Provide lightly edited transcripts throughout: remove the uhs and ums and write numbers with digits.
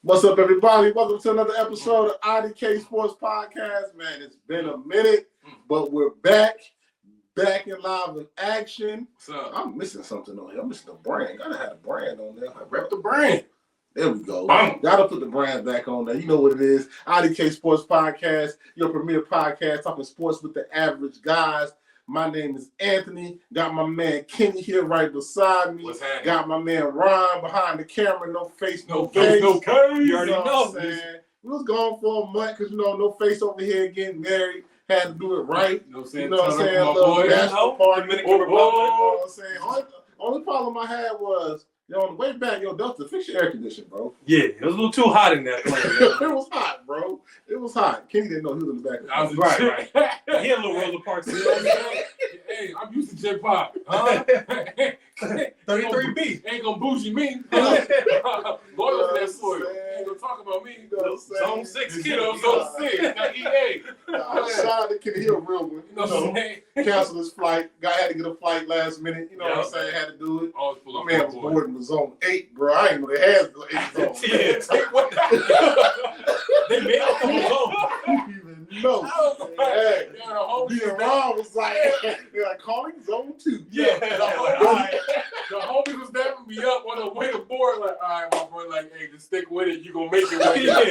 What's up, everybody? Welcome to another episode of IDK Sports Podcast. Man, it's been a minute, but we're back in live in action. I'm missing something on here. I'm missing the brand. Gotta have the brand on there. Rep the brand. There we go. Bam. Gotta put the brand back on there. You know what it is. IDK Sports Podcast, your premier podcast talking sports with the average guys. My name is Anthony. Got my man Kenny here right beside me. What's happening? Got my man Ron behind the camera. No face, no face. case. No case. You already know. We was gone for a month because, no face over here getting married. Had to do it right. You know what I'm saying? A little bachelor party. You know what I'm saying? Only problem I had was, on the way back, Dustin, fix your air conditioning, bro. Yeah, it was a little too hot in that plane. It was hot, bro. It was hot. Kenny didn't know he was in the back. I was right. He had a little Rosa Parks. Hey, I'm used to J-Pop. 33B. Ain't gonna bougie me. Loyal to that story. Ain't gonna talk about me. Zone 6 Zone 6. Not EA. Shout out to Kenny. He a real one. You know what I'm saying? Canceled his flight. Guy had to get a flight last minute. You know what I'm saying? Had to do it. Always pull My up. man was boarding the zone 8, bro. I ain't know they had the 8 zone. They made a couple zones. You even know. Hey, me and Ron was like, they're like, calling zone 2. Yeah. The homie was dapping me up on the way to board. Like, all right, my boy, like, hey, just stick with it. You gonna make it right now.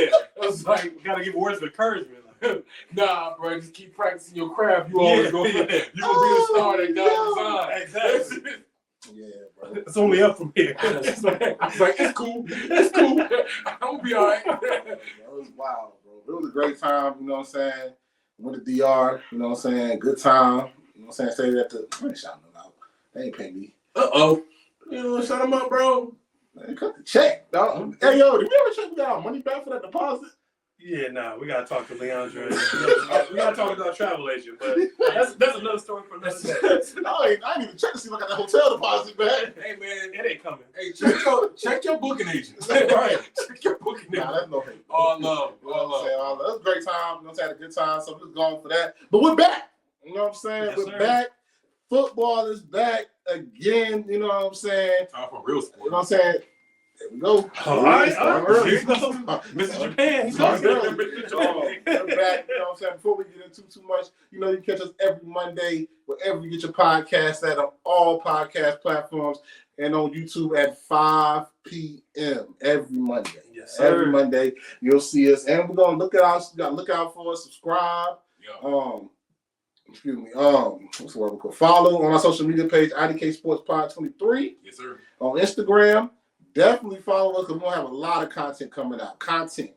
I was like, you gotta give words of encouragement. nah, bro, just keep practicing your craft. You always gonna be the star that God designed. Exactly. Yeah, bro. It's only up from here. I was like, it's cool. It's cool. I'm gonna be all right. That was wild, bro. It was a great time, you know what I'm saying? Went to DR, you know what I'm saying? Good time. You know what I'm saying? Stayed at the, I ain't shouting them out. They ain't pay me. Uh-oh. You know, shut them up, bro. Man, cut the check, dog. Hey, yo, did we ever check our money back for that deposit? Yeah, nah, we gotta talk to Leandra. We gotta talk to our travel agent, but that's another story for another day. I ain't even check to see if I got that hotel deposit back. Hey, man. It ain't coming. Hey, check your booking agent. Right. Check your booking agent. Nah, that's no hate. All love. You know what I'm saying? All love. It was a great time. You know what I'm saying? Had a good time. So we're just going for that. But we're back. You know what I'm saying? Yes, we're sir. back. Football is back again. You know what I'm saying? Time for real sport. You know what I'm saying? There we go. All right. Early. Here you go. Mr. Japan. Start early. We're back. You know what I'm saying? Before we get into too much, you can catch us every Monday wherever you get your podcasts at, on all podcast platforms, and on YouTube at 5 p.m. every Monday. Yes, sir. Every Monday you'll see us, and we're gonna look out for us. Subscribe. Yeah. Excuse me. What's the word we call? Follow on our social media page, IDK Sports Pod 23. Yes, sir. On Instagram. Definitely follow us because we're going to have a lot of content coming out. Content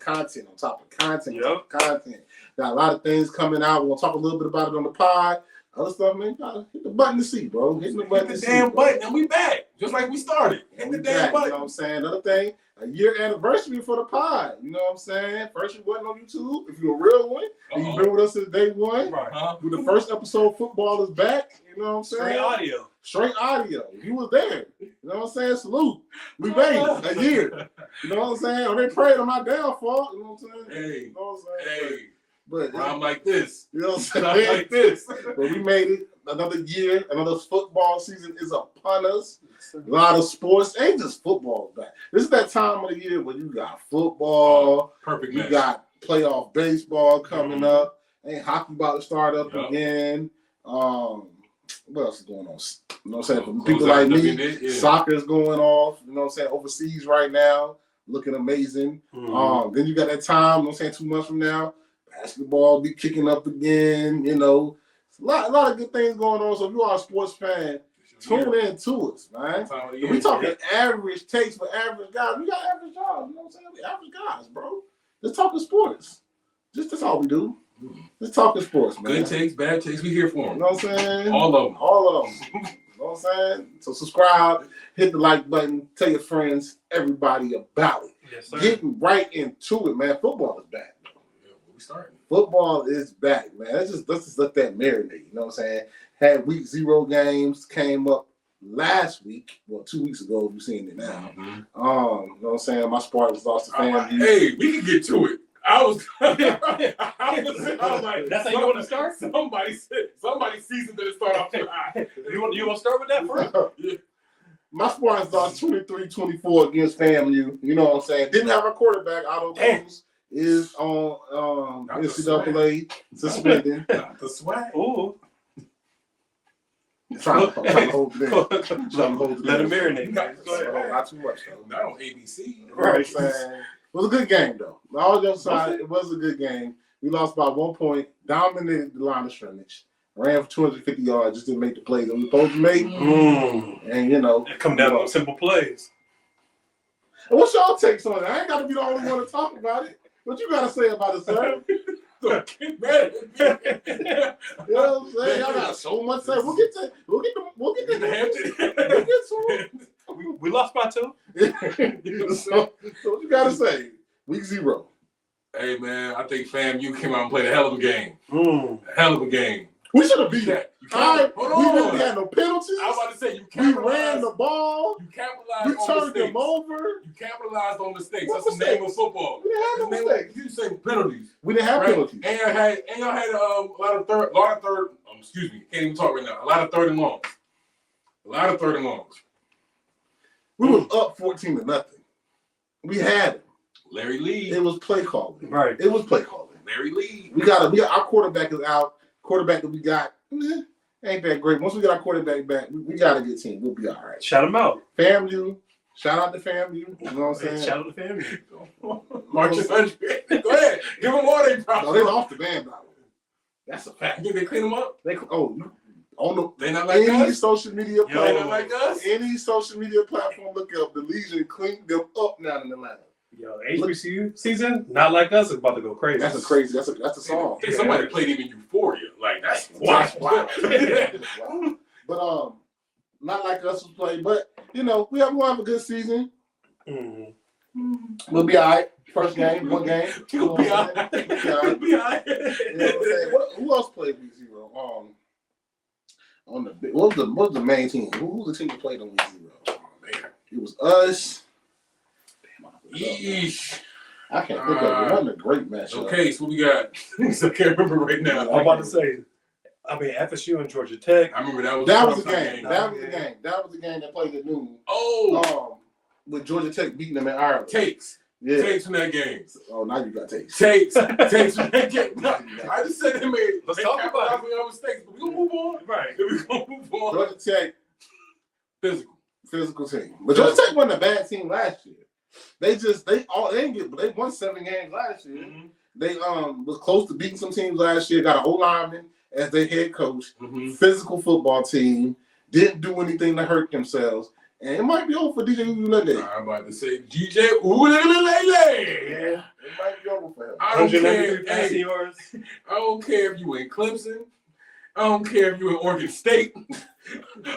on top of content. Yep. On top of content. Got a lot of things coming out. We're going to talk a little bit about it on the pod. Other stuff, man, you got to hit the button to see, bro. Hit the button to see. Damn button, and we back. Just like we started. Hit the damn button. You know what I'm saying? Another thing, a year anniversary for the pod. You know what I'm saying? First you wasn't on YouTube. If you're a real one, and you've been with us since day one. Right. With the first episode, football is back. You know what I'm saying? Straight audio. You was there. You know what I'm saying? Salute. We made it a year. You know what I'm saying? They prayed on my downfall. You know what I'm saying? Hey. You know what I'm saying? Hey. But I'm like this. You know what I'm saying? I'm like this. But we made it. Another year. Another football season is upon us. A lot of sports. Ain't just football back. This is that time of the year where you got football. Perfect You match. got playoff baseball coming up. Ain't hockey about to start up again. What else is going on? You know what I'm saying? For people like me, soccer's going off. You know what I'm saying? Overseas right now, looking amazing. Mm-hmm. Then you got that time, you know what I'm saying, 2 months from now, basketball be kicking up again. You know, a lot of good things going on. So if you are a sports fan, tune in to us, man. We talking average takes for average guys. We got average jobs. You know what I'm saying? We average guys, bro. Just talking sports. That's all we do. Just talking sports, man. Good takes, bad takes, we here for them. You know what I'm saying? All of them. All of them. You know what I'm saying? So subscribe, hit the like button, tell your friends, everybody about it. Yes, sir. Getting right into it, man. Football is back. Yeah, we starting. Football is back, man. Let's just let that marinate. You know what I'm saying? Had week 0 games, came up last week, 2 weeks ago, if you're seeing it now. Mm-hmm. You know what I'm saying? My Spartans lost to family. Hey, we can get to it. I was like, that's how you want to start? Somebody seasoned to start off too high. You want to start with that first? Yeah. My Spartans lost 23-24 against FAMU. You know what I'm saying? Didn't have a quarterback. Otto Cruz is on NCAA suspended. Not the SWAC. Ooh. Trying to hold it in. Let him marinate. Go ahead. Not too much, though. Not on ABC. You know what I'm saying? It was a good game, though. All jokes aside, it was a good game. We lost by 1 point, dominated the line of scrimmage, ran for 250 yards, just didn't make the plays that we supposed to make. And, you know. Come down on simple plays. And what's y'all takes on it? I ain't got to be the only one to talk about it. What you got to say about it, sir? Get ready. You know what I'm saying? Y'all got so much to say. We'll get to it. We lost by 2. So what you got to say? Week 0. Hey, man, I think FAMU came out and played a hell of a game. A hell of a game. We should have beat that. Hold We on. really had no penalties. I was about to say, We ran the ball. You capitalized We on turned mistakes. them over. You capitalized on mistakes. What That's the name of football. We didn't have no mistakes. You say penalties. We didn't have Right? penalties. And y'all had a lot of third. Excuse me, can't even talk right now. A lot of third and longs. We was up 14-0. We had it. Larry Lee. It was play calling. Right. It was play calling. Larry Lee. We got our quarterback is out. Quarterback that we got ain't that great. Once we get our quarterback back, we got a good team. We'll be all right. Shout him out. FAMU. Shout out to FAMU. You know what I'm saying? Shout out to family. Marcus 100. Go ahead. Give them all they No, problems. they lost the band, by the way. That's a fact. You think they clean them up? They not like any us? social media They platform, not like us? any social media platform, look up the Legion cleaned them up now in Atlanta. Yo, HBCU season, not like us, is about to go crazy. That's a crazy. That's a song. Hey, somebody played even Euphoria. Like, that's Wow. wow. But not like us to play. But you know, we'll have a good season. We'll be all right. First game, one game. We'll be all right. We'll be all right. You know what I'm saying? Who else played Week 0? What was the main team? Who was the team that played on Week 0? Oh man, it was us. Yeesh. I can't think of it. Wasn't a great match. Okay, so what we got? I can't remember right now. I'm about to say, FSU and Georgia Tech. I remember that was the game. That was the game that played at noon. With Georgia Tech beating them in Ireland. Takes from that game. Oh, now you got takes. Takes from that game. I just said they made. Let's talk about it. Mistakes, but we gonna move on. Right. We gonna move on. Georgia Tech, Physical team, but Georgia Tech wasn't a bad team last year. They won 7 games last year. Mm-hmm. They was close to beating some teams last year. Got an O-lineman as their head coach. Mm-hmm. Physical football team. Didn't do anything to hurt themselves. And it might be over for DJ Ukulele. I'm about to say DJ Ukulele. Yeah, it might be over for him. I don't care. 193 passing yards. I don't care if you in Clemson. I don't care if you in Oregon State.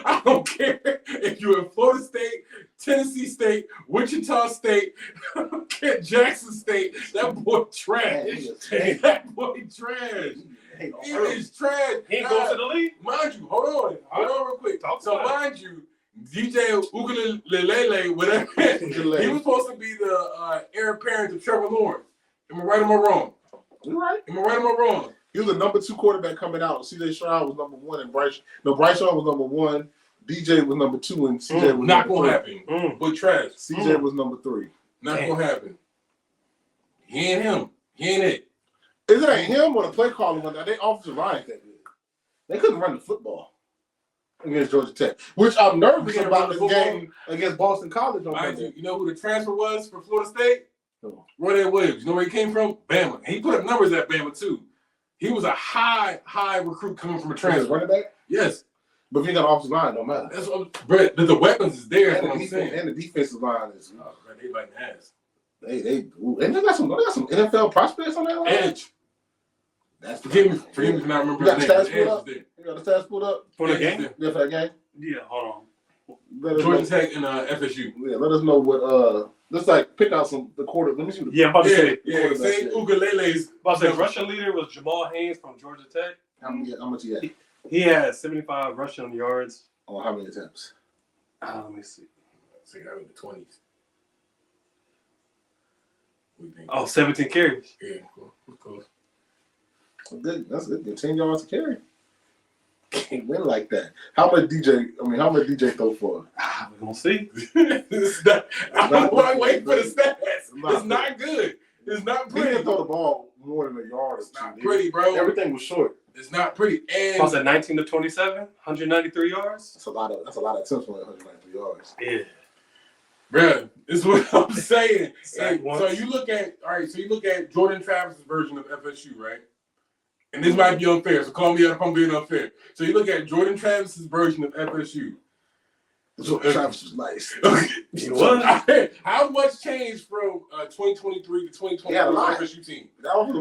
I don't care if you in Florida State, Tennessee State, Wichita State, I don't care, Jackson State. That boy trash. That boy trash. He is trash. He ain't going to the league. Mind you, hold on real quick. So mind you, DJ Ukulele, whatever, he was supposed to be the heir apparent to Trevor Lawrence. Am I right or am I wrong? You're right. Am I right or am I wrong? He was the number 2 quarterback coming out. CJ Stroud was number 1, and Bryce Young was number 1. DJ was number 2, and CJ was not number gonna 3. happen. But trash. CJ was number 3. Not gonna happen. He ain't him. He ain't it. Is it ain't him or the play calling one? They offensive line that good. They couldn't run the football against Georgia Tech, which I'm nervous about this game against Boston College on Monday. You know who the transfer was for Florida State? Who? Roy Williams. You know where he came from? Bama. He put up numbers at Bama too. He was a high recruit coming from a transfer. Running back? Yes. But if you got offensive line, don't matter. That's what, the weapons is there. That's what I'm saying. And the defensive line is. Oh, man, they like ass. They got some NFL prospects on that line. Edge. That's Forgive me for not remembering you got his the name. stats pulled up? You got the stats pulled up? For the game? Yeah, for that game? Yeah, hold on. Georgia Tech and FSU. Yeah, let us know what let's pick out the quarter. Let me see. Yeah, I'm about to say. Yeah, say Ukulele's. About to say, rushing leader was Jamal Haynes from Georgia Tech. How much he had? He had 75 rushing yards. On how many attempts? Let me see. See, I'm in the 20s. Oh, 17 carries. Yeah, cool. Good. That's good. 10 yards to carry. can't win like that. How much DJ throw for? We're gonna see. I'm waiting for the stats. It's not good. It's not He pretty. didn't throw the ball more than a yard. It's not pretty, bro. Everything was short. It's not pretty. And Was it 19 to 27, 193 yards? That's a lot of attempts on 193 yards. Yeah. Bro, this is what I'm saying. Sack And so you look at Jordan Travis's version of FSU, right? And this might be unfair, so call me out if I'm being unfair. So you look at Jordan Travis's version of FSU. Travis was nice. He was. How much changed from 2023 to 2024 FSU team? That was they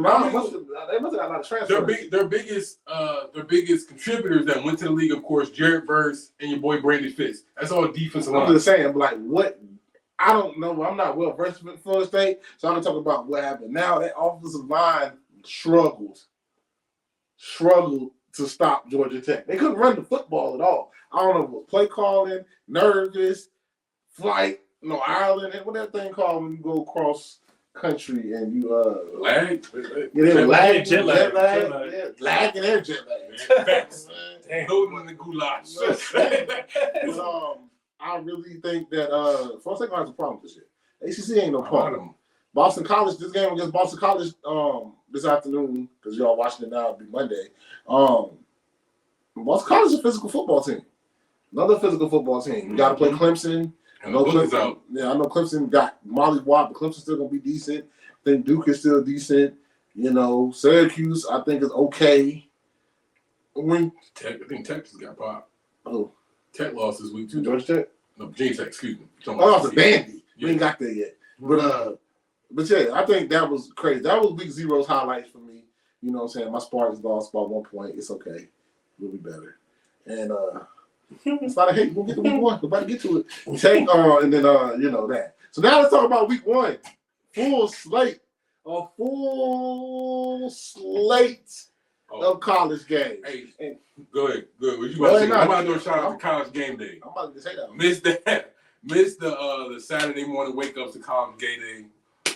must have got a lot of transfers. Their biggest contributors that went to the league, of course, Jared Verse and your boy Brandon Fitz. That's all defensive line. I'm just saying, like, what? I don't know. I'm not well versed in Florida State, so I'm gonna talk about what happened. Now that offensive line struggled to stop Georgia Tech. They couldn't run the football at all. I don't know if it was play calling, nervous, flight, Ireland, what that thing called when you go across country and you lag. Yeah, they were lagging, jet lag. lagging and jet lag. Facts. Loading in the goulash. But, I really think that Florida State has a problem this year. ACC ain't no problem. Boston College, this game against Boston College this afternoon, because y'all watching it now, it'll be Monday. Boston College is a physical football team. Another physical football team. You got to play Clemson. I know Clemson got Molly Watt, but Clemson's still going to be decent. I think Duke is still decent. Syracuse, I think, is okay. I think Texas got popped. Oh. Tech lost this week, too. Georgia Tech? No, Virginia Tech, excuse me. Oh, it's a Bandy. Yeah. We ain't got there yet. But yeah, I think that was crazy. That was week zero's highlights for me. You know what I'm saying? My Spartans lost by 1 point. It's okay. We'll be better. And it's not a hate. We'll get to week one. Nobody get to it. Take and then that. So now let's talk about week one. Full slate. A full slate of college games. Hey, go ahead. What you about to say? I'm about to do a shout out to College Game Day. I'm about to say that. Missed the Saturday morning wake up to College Game Day.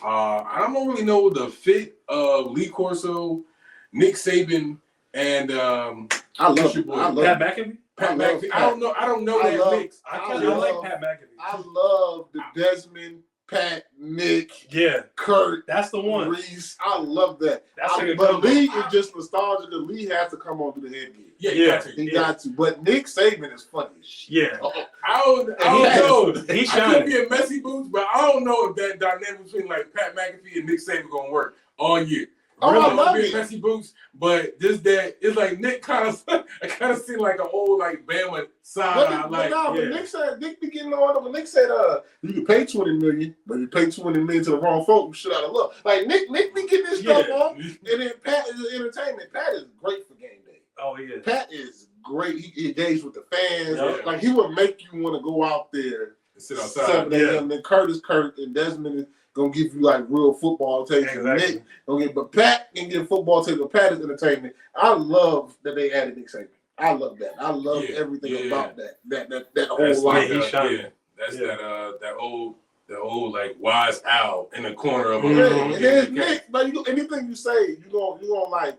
I don't really know the fit of Lee Corso, Nick Saban, and I love Pat McAfee. Pat McAfee. I don't know that mix. I like Pat McAfee. I love the Desmond, Pat, Nick, Kurt. That's the one. Reese. I love that. But But Lee is just nostalgic. Lee has to come on to the headgear. He got to. But Nick Saban is funny as shit. Yeah. I don't know. He's I shining. could be a messy boots, but I don't know if that dynamic between like Pat McAfee and Nick Saban gonna work all year. Oh, I love be it. Messy boots, but just that it's like Nick kind of seemed like an old like Bama side. Nick be getting on. When Nick said, "You can pay $20 million, but you pay $20 million to the wrong folks, you should out of luck." Like Nick be getting this stuff on, and then Pat is entertainment. Pat is great for game day. Oh, he is. Pat is great. He engaged with the fans. Yeah. Like he would make you want to go out there. Sit outside. 7 a.m. Then Kurt and Desmond is gonna give you like real football takes. Exactly. Nick, but Pat can give football takes. But Pat is entertainment. I love that they added Nick Saban. I love that. I love everything about that whole line. That old like wise owl in the corner of Nick, like anything you say, you gonna like.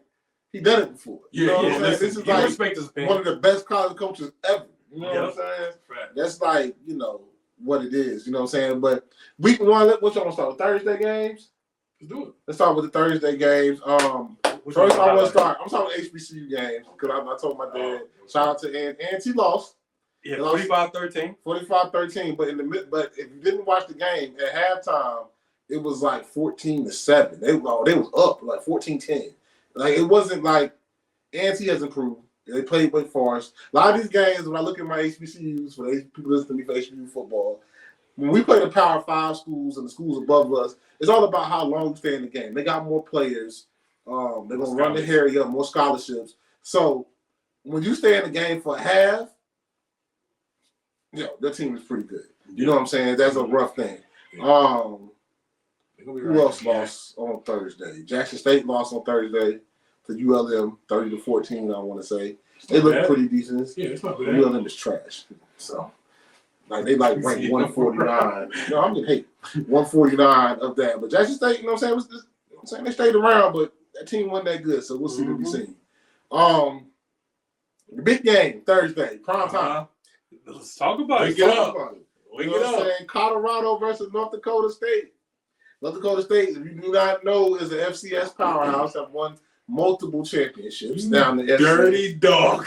He done it before. You know what I'm saying? This is like one of the best college coaches ever. You know what I'm saying? Right. That's like, what it is. You know what I'm saying? But week one, what y'all want to start with? Thursday games? Let's do it. Let's start with the Thursday games. First, I want to start. I'm talking HBCU games because I told my dad. Shout out to Ant. He lost. Yeah, 45-13. 45-13. But if you didn't watch the game at halftime, it was like 14-7. They was up like 14-10. Like it wasn't like Ant has improved. They played Wake Forest. A lot of these games, when I look at my HBCUs, for people listening to me for HBCU football, when we play the Power 5 schools and the schools above us, it's all about how long you stay in the game. They got more players. They're going to run the area, more scholarships. So when you stay in the game for a half, their team is pretty good. You know what I'm saying? That's a rough thing. Who else lost on Thursday? Jackson State lost on Thursday to ULM 30-14, I want to say. They look pretty decent. Yeah, it's not bad. ULM is trash. So, they ranked 149. No, I'm getting hate. 149 of that. But Jackson State, you know what I'm saying? They stayed around, but that team wasn't that good. So we'll see what we see. The big game Thursday, prime time. Let's talk about Wake it. it up. You know what I'm saying? Colorado versus North Dakota State. North Dakota State, if you do not know, is an FCS powerhouse. Have won multiple championships down the FCS. Dirty dog.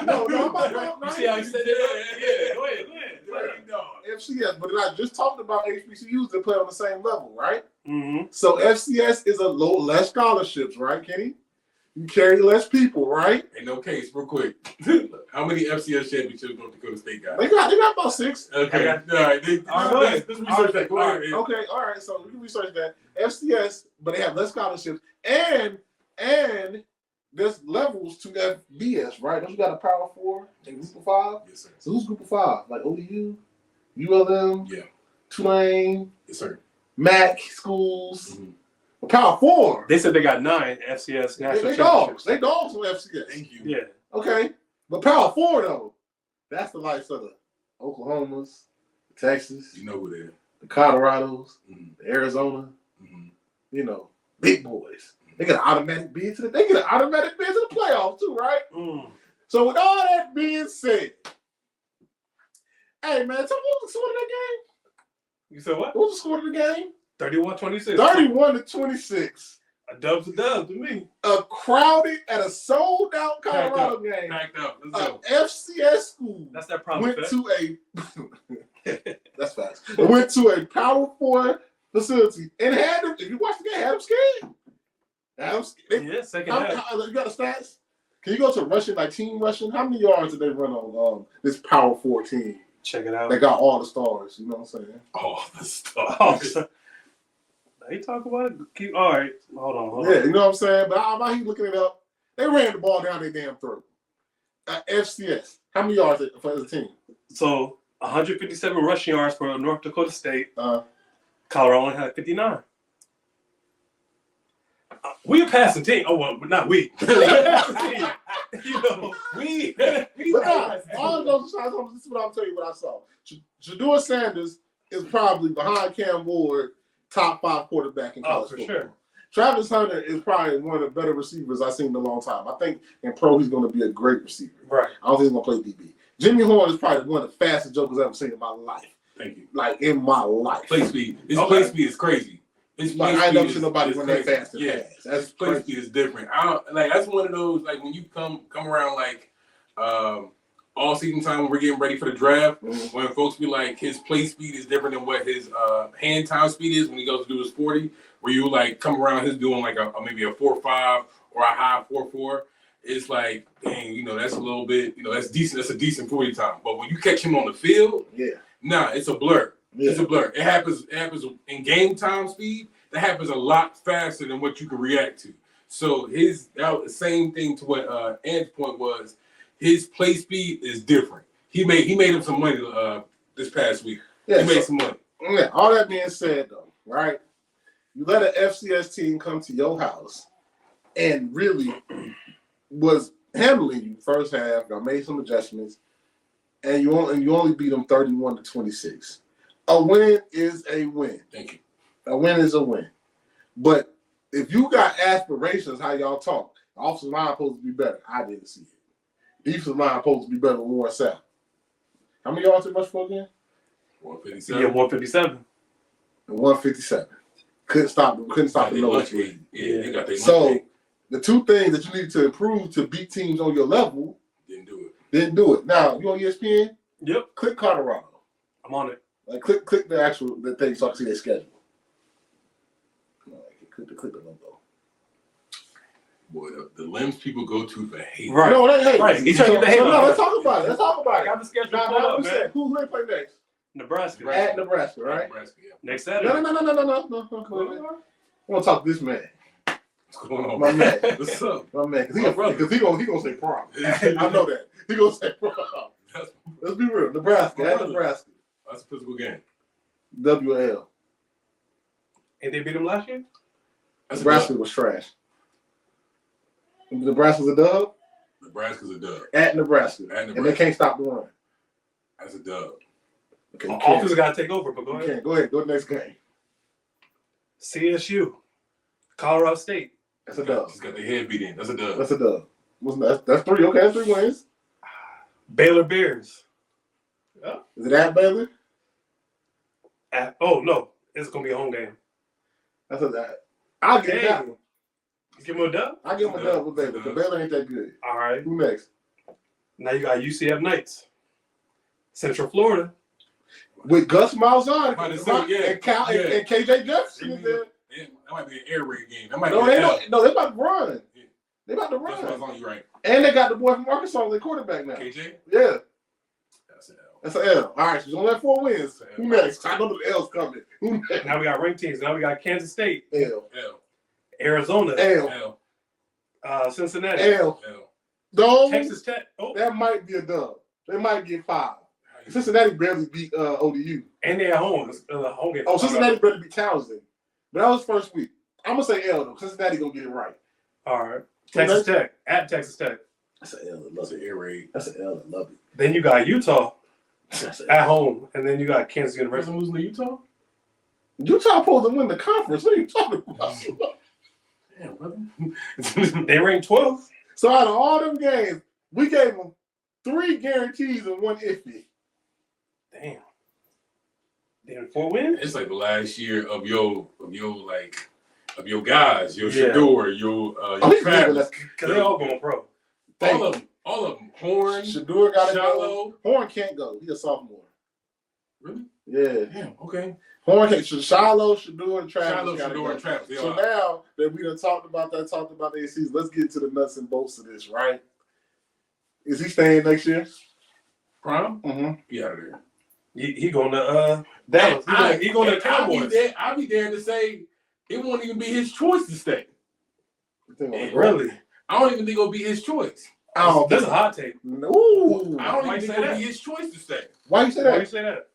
No, You see how you said that? Yeah, go ahead. Dirty dog. FCS, but I just talked about HBCUs that play on the same level, right? Mm-hmm. So FCS is less scholarships, right, Kenny? You carry less people, right? Ain't no case, real quick. How many FCS championships North Dakota State got? They got about 6. Okay. All right. Let's research that. Go ahead. Okay, all right. So we can research that. FCS, but they have less scholarships, and there's levels to FBS, right? Don't you got a Power 4 and Group of 5? Yes, sir. So who's Group of 5? Like ODU, ULM, Yeah. Tulane, Yes, sir. MEAC schools. Mhm. Power 4. They said they got 9 FCS national They championships. dogs. They dogs on FCS. Thank you. Yeah. Okay. But Power 4, though, that's the likes of the Oklahomas, the Texas, You know who they are. the Colorados, Mhm. the Arizona, Mhm. you know, big boys. They get an automatic bid to the playoffs too, right? Mm. So with all that being said, hey man, tell me what was the score of that game? You said what? What was the score of the game? 31-26. 31-26. A dub's a dub to me. A crowded at a sold out Colorado game. Packed up. Let's go. FCS school That's that problem. went to a that's fast. Went to a Power 4 facility and had them. If you watch the game, had them scared. Had them scared. Yeah, second half. You got the stats? Can you go to rushing, like team rushing? How many yards did they run on this Power 4 team? Check it out. They got all the stars. You know what I'm saying? Oh, the stuff. Oh, so- They talk about it. Keep all right. Hold on. Yeah, you know what I'm saying? But I'm here looking it up. They ran the ball down their damn throat. FCS. How many yards for the team? So 157 rushing yards for North Dakota State. Uh, Colorado only had 59. We a passing team. Oh well, but not we. We a passing team. You know, we. But nah, all of those shots, this is what I'll tell you what I saw. Jador Sanders is probably behind Cam Ward, top 5 quarterback in college for football. sure. Travis Hunter is probably one of the better receivers I've seen in a long time. I think in pro he's going to be a great receiver. Right. I don't think he's going to play DB. Jimmy Horn is probably one of the fastest jokers I've ever seen in my life. Thank you. Like in my life. Play speed. His Okay. play speed is crazy. His play Like I ain't never speed seen nobody is run that crazy. fast and Yeah. fast. That's His play crazy. speed is different. I don't like. That's one of those like when you come around like all season time when we're getting ready for the draft. Mhm. When folks be like his play speed is different than what his hand time speed is when he goes to do his 40. Where you like come around his doing like a maybe a 4.5 or a high 4.4. It's like dang, you know that's a little bit, you know that's decent. That's a decent 40 time. But when you catch him on the field, Yeah. nah, it's a blur. Yeah. It's a blur. It happens in game time speed. That happens a lot faster than what you can react to. So that was the same thing to what Ant's point was. His play speed is different. He made him some money this past week. Yeah, He made some money. Yeah, all that being said, though, right? You let an FCS team come to your house and really was handling you first half. Y'all made some adjustments, and you only beat them 31-26. A win is a win. Thank you. A win is a win. But if you got aspirations, how y'all talk, the offensive line supposed to be better. I didn't see it. Defensive line supposed to be better with Warren South. How many yards did much for again? 157. Yeah, 157. And 157. Couldn't stop the nose. Yeah, they got their So lunch break. the two things that you need to improve to beat teams on your level Didn't do it. Now you on ESPN? Yep. Click Colorado. I'm on it. Like click the thing so I can see their schedule. Click the logo. Boy, the limbs people go to for hate. Right. No, they hate. Right. He's trying to get the hate No, on let's it. talk about it. Let's talk about I it. got the schedule Now, pulled up, who's man. they play next? Nebraska. At Nebraska, right? Nebraska, yeah. Next No. Saturday. I want to talk to this man. What's going on? My man. What's up? My man, My brother. because he gonna say prom. I know that. He gonna say prom. Let's be real. Nebraska, My at brother. Nebraska. That's a physical game. WL. And they beat them last year? That's Nebraska was trash. Nebraska's a dub. Nebraska's a dub. At Nebraska. At And they Nebraska. can't stop the run. That's a dub. Okay, you Offense can't. got to take over, but go You ahead. can't. Go ahead. Go to the next game. CSU. Colorado State. That's a dub. He's got their head beat in. That's a dub. That's a dub. That's 3. Okay, that's 3 wins. Baylor Bears. Is it at Baylor? Oh no, it's gonna be a home game. That's what that. I'll get that one. Give them a dub. I'll give them a dub with Baylor. The Baylor ain't that good. All right. Who next? Now you got UCF Knights. Central Florida. With Gus Malzahn and KJ Jefferson is there. That might be an air raid game. That might No, be they about to run. Yeah. They about to That's run. on you, right? And they got the boy from Arkansas, the quarterback now. KJ? Yeah. That's an L. That's an L. All right, so you only have 4 wins. Who next? I know the L's coming. Who next? Now we got ranked teams. Now we got Kansas State. L. Arizona. L. Cincinnati. L. Those, Texas Tech. Oh. that might be a dub. They might get 5. Cincinnati barely beat ODU. And they're at home. Home game. Oh, Cincinnati barely beat Townsend. But that was first week. I'm going to say L, though. Cincinnati going to get it right. All right. Texas Tech. At Texas Tech. That's an L. That's an air raid. That's an L. I love it. Then you got Utah at home. And then you got Kansas University. Person losing to Utah? Utah supposed to win the conference. What are you talking about? Damn, brother. They ranked 12th. So out of all them games, we gave them 3 guarantees and 1 iffy. Damn. Damn, 4 wins? It's like the last year of your guys, your Shador, your Travis. Because they all going pro. All of them. Horn, Shador got to Shiloh. go. Horn can't go. He's a sophomore. Really? Yeah. Damn, okay. Horn can't. Shiloh, Shador, and Travis. Shiloh, Shador, and Travis. So now that we done talked about the ACs, let's get to the nuts and bolts of this, right? Is he staying next year? Prime? Mm-hmm. Be out of there. He going to Dallas. He going to the Cowboys. I'll be there to say it won't even be his choice to stay. Really? I don't even think it'll be his choice. That's a hot take. No. I don't even think it'll be his choice to stay. Why you say that? Why you say that?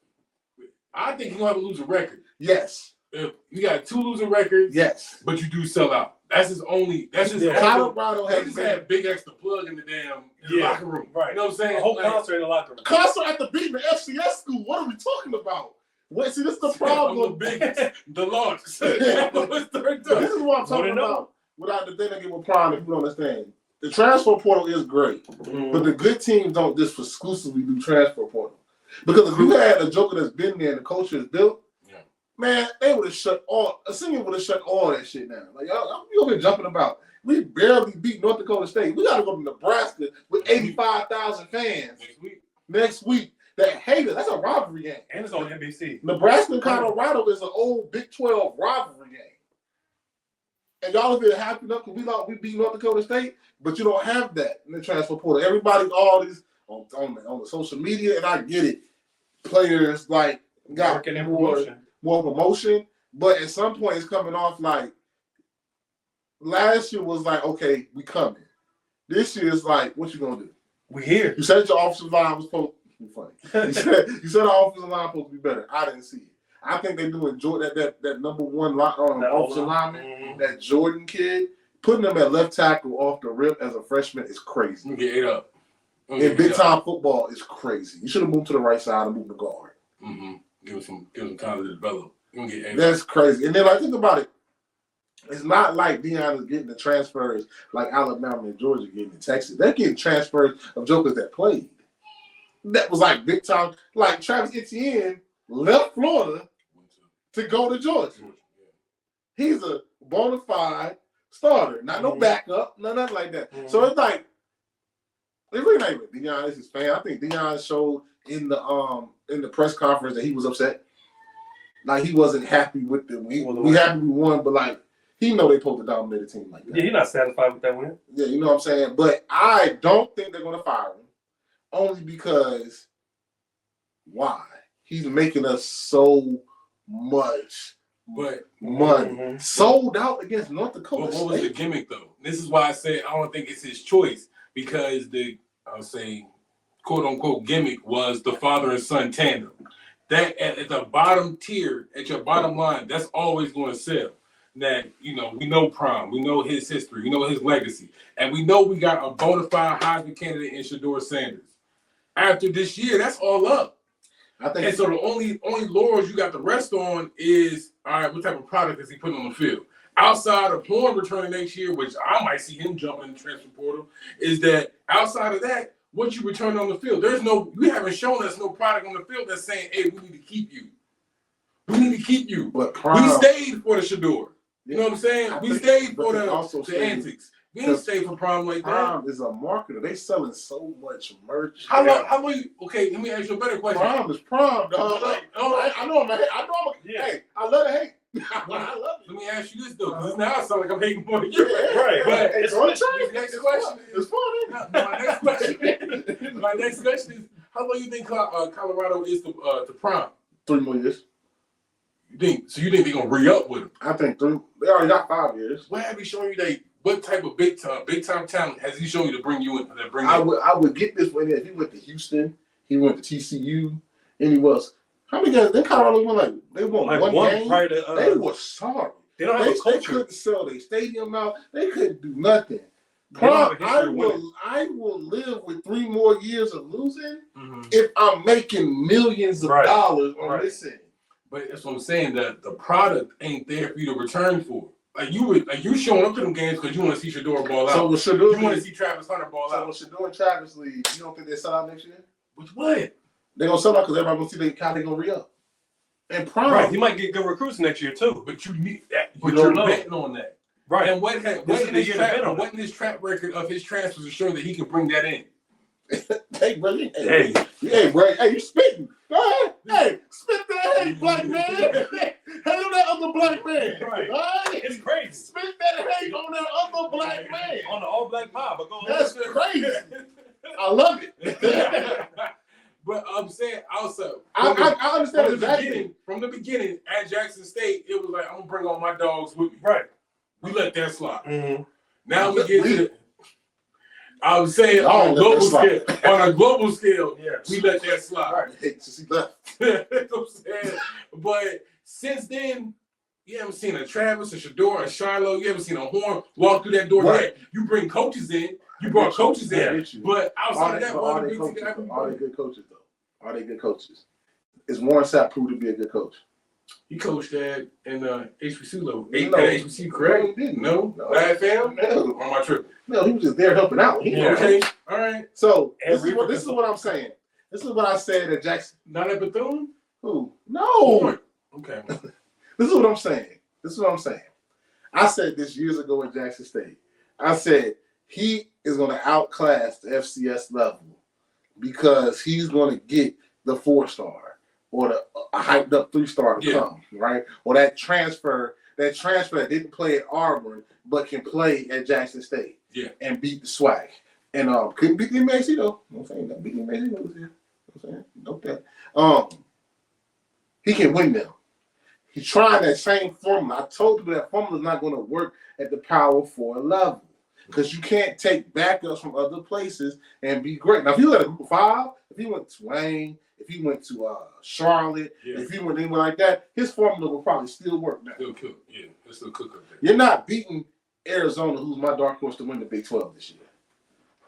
I think he'll have a losing record. Yes. If you got 2 losing records, yes, but you do sell out. That's his only. That's his. Colorado They just had big extra plug in the damn locker room. Right. You know what I'm saying? A whole concert in the locker room. Concert at the beating the FCS school. What are we talking about? What? See, this is the problem. The biggest, the largest. This is what I'm talking about. Without the thing I get with Prime, if you don't understand, the transfer portal is great, but the good teams don't just exclusively do transfer portal. Because if you had a Joker that's been there and the culture is built, man, they would have shut all. A senior would have shut all that shit down. Like y'all, you over here jumping about. We barely beat North Dakota State. We got to go to Nebraska with 85,000 fans next week. That hate us. That's a rivalry game. And it's on NBC. Nebraska and Colorado is an old Big 12 rivalry game. And y'all have been happy enough because we beat North Dakota State, but you don't have that in the transfer portal. Everybody, all these on the social media, and I get it. Players like got more promotion, but at some point it's coming off like last year was like, okay, we coming. This year is like, what you gonna do? We here. You said your offensive line was supposed to be funny. You said our offensive line was supposed to be better. I didn't see it. I think they do enjoy that number 1 offensive lineman, that Jordan kid. Putting them at left tackle off the rip as a freshman is crazy. You get ate up. In big time football, it's crazy. You should have moved to the right side and moved the guard. Mm-hmm. Give him time to develop. That's crazy. And then like think about it. It's not like DEION is getting the transfers like Alabama and Georgia getting in Texas. They're getting transfers of jokers that played. That was like big time. Like Travis Etienne left Florida to go to Georgia. He's a bona fide starter, not no backup, nothing like that. So it's like it's really not even DEION is his fan. I think DEION showed in the press conference that he was upset. Like he wasn't happy with the win. We happy we won, but like he know they supposed to dominate a team like that. Yeah, he's not satisfied with that win. Yeah, you know what I'm saying? But I don't think they're gonna fire him. Only because why? He's making us so much money. Sold out against North Dakota State. What was the gimmick though? This is why I say I don't think it's his choice, because I'll say quote unquote gimmick was the father and son tandem. That at the bottom tier, at your bottom line, that's always going to sell. That, we know Prime, we know his history, we know his legacy, and we know we got a bona fide Heisman candidate in Shador Sanders. After this year, that's all up. I think. And so the only laurels you got to rest on is, all right, what type of product is he putting on the field? Outside of Horn returning next year, which I might see him jumping in the transfer portal, is that outside of that, what you return on the field. You haven't shown us no product on the field that's saying, hey, we need to keep you. We need to keep you. But we stayed for the Shador. You know what I'm saying? We stayed for the antics. We didn't stay for Prime like that. Prime is a marketer. They selling so much merch. How long you, okay, let me ask you a better question. Prime is Prime, dog. I know I'm yeah. Hey, I love to hate. I love it. Let me ask you this though, because now I sound like I'm hating more than you. Right. But the next question is funny. My next question is, how long you think Colorado is to Prime? 3 more years. You think they're gonna re-up with him? I think 3. They already got 5 years. What have he shown you what type of big time talent has he shown you to bring you in? I would get this when he went to Houston, he went to TCU, and he was. How many guys? Then Colorado won they won one game. They were sorry. They don't have a culture. They couldn't sell their stadium out. They couldn't do nothing. I will live with 3 more years of losing if I'm making millions of dollars on this end. But that's what I'm saying. That the product ain't there for you to return for. You showing up to them games because you want to see Shador ball out. So with Shador, you want to see Travis Hunter ball out. So with Shador and Travis leave, you don't think they sell out next year? With what? They're gonna sell out because everybody gonna see how they gonna re-up. And Prime, right? You might get good recruits next year too. But you need that. But you're betting on that, right? And what in his track record of his transfers is showing that he can bring that in? Hey, bro, you spitting? Go ahead. Hey, spit that hate, black man. Hate on that other black man. Right. It's crazy. Spit that hate on that other black man. On the all black pie, but go on. That's crazy. I love it. But I'm saying also, I understand exactly. From the beginning at Jackson State, it was like, I'm gonna bring all my dogs with me. Right. We let that slide. Mm-hmm. Now we get to I was saying on a global scale, we let that slide. Right. Since he left. You know what I'm saying? But since then, you haven't seen a Travis, a Shador, a Shiloh. You haven't seen a Horn walk through that door. Right. You bring coaches in. You brought coaches in. But outside of that, are they good coaches, though? Are they good coaches? Is Warren Sapp proved to be a good coach? He coached in HBCU level. HBCU, correct? No. Bad fam? No. On my trip. No, he was just there helping out. Okay. All right. So this is what I'm saying. This is what I said at Jackson. Not at Bethune? Who? No. Okay. This is what I'm saying. I said this years ago at Jackson State. I said he is going to outclass the FCS level because he's going to get the 4-star or the hyped up 3-star to come, right? Or that transfer that didn't play at Auburn but can play at Jackson State and beat the SWAC. And couldn't beat the MEAC though. I'm saying that beat the MEAC was here. I'm saying note that. He can win them. He's trying that same formula. I told you that formula is not going to work at the Power 4 level because you can't take backups from other places and be great. Now, if you had a group of 5, if he went to Wayne, if he went to Charlotte, if he went anywhere like that, his formula will probably still work now. Still cook, it's still cook up there. You're not beating Arizona, who's my dark horse to win the Big 12 this year.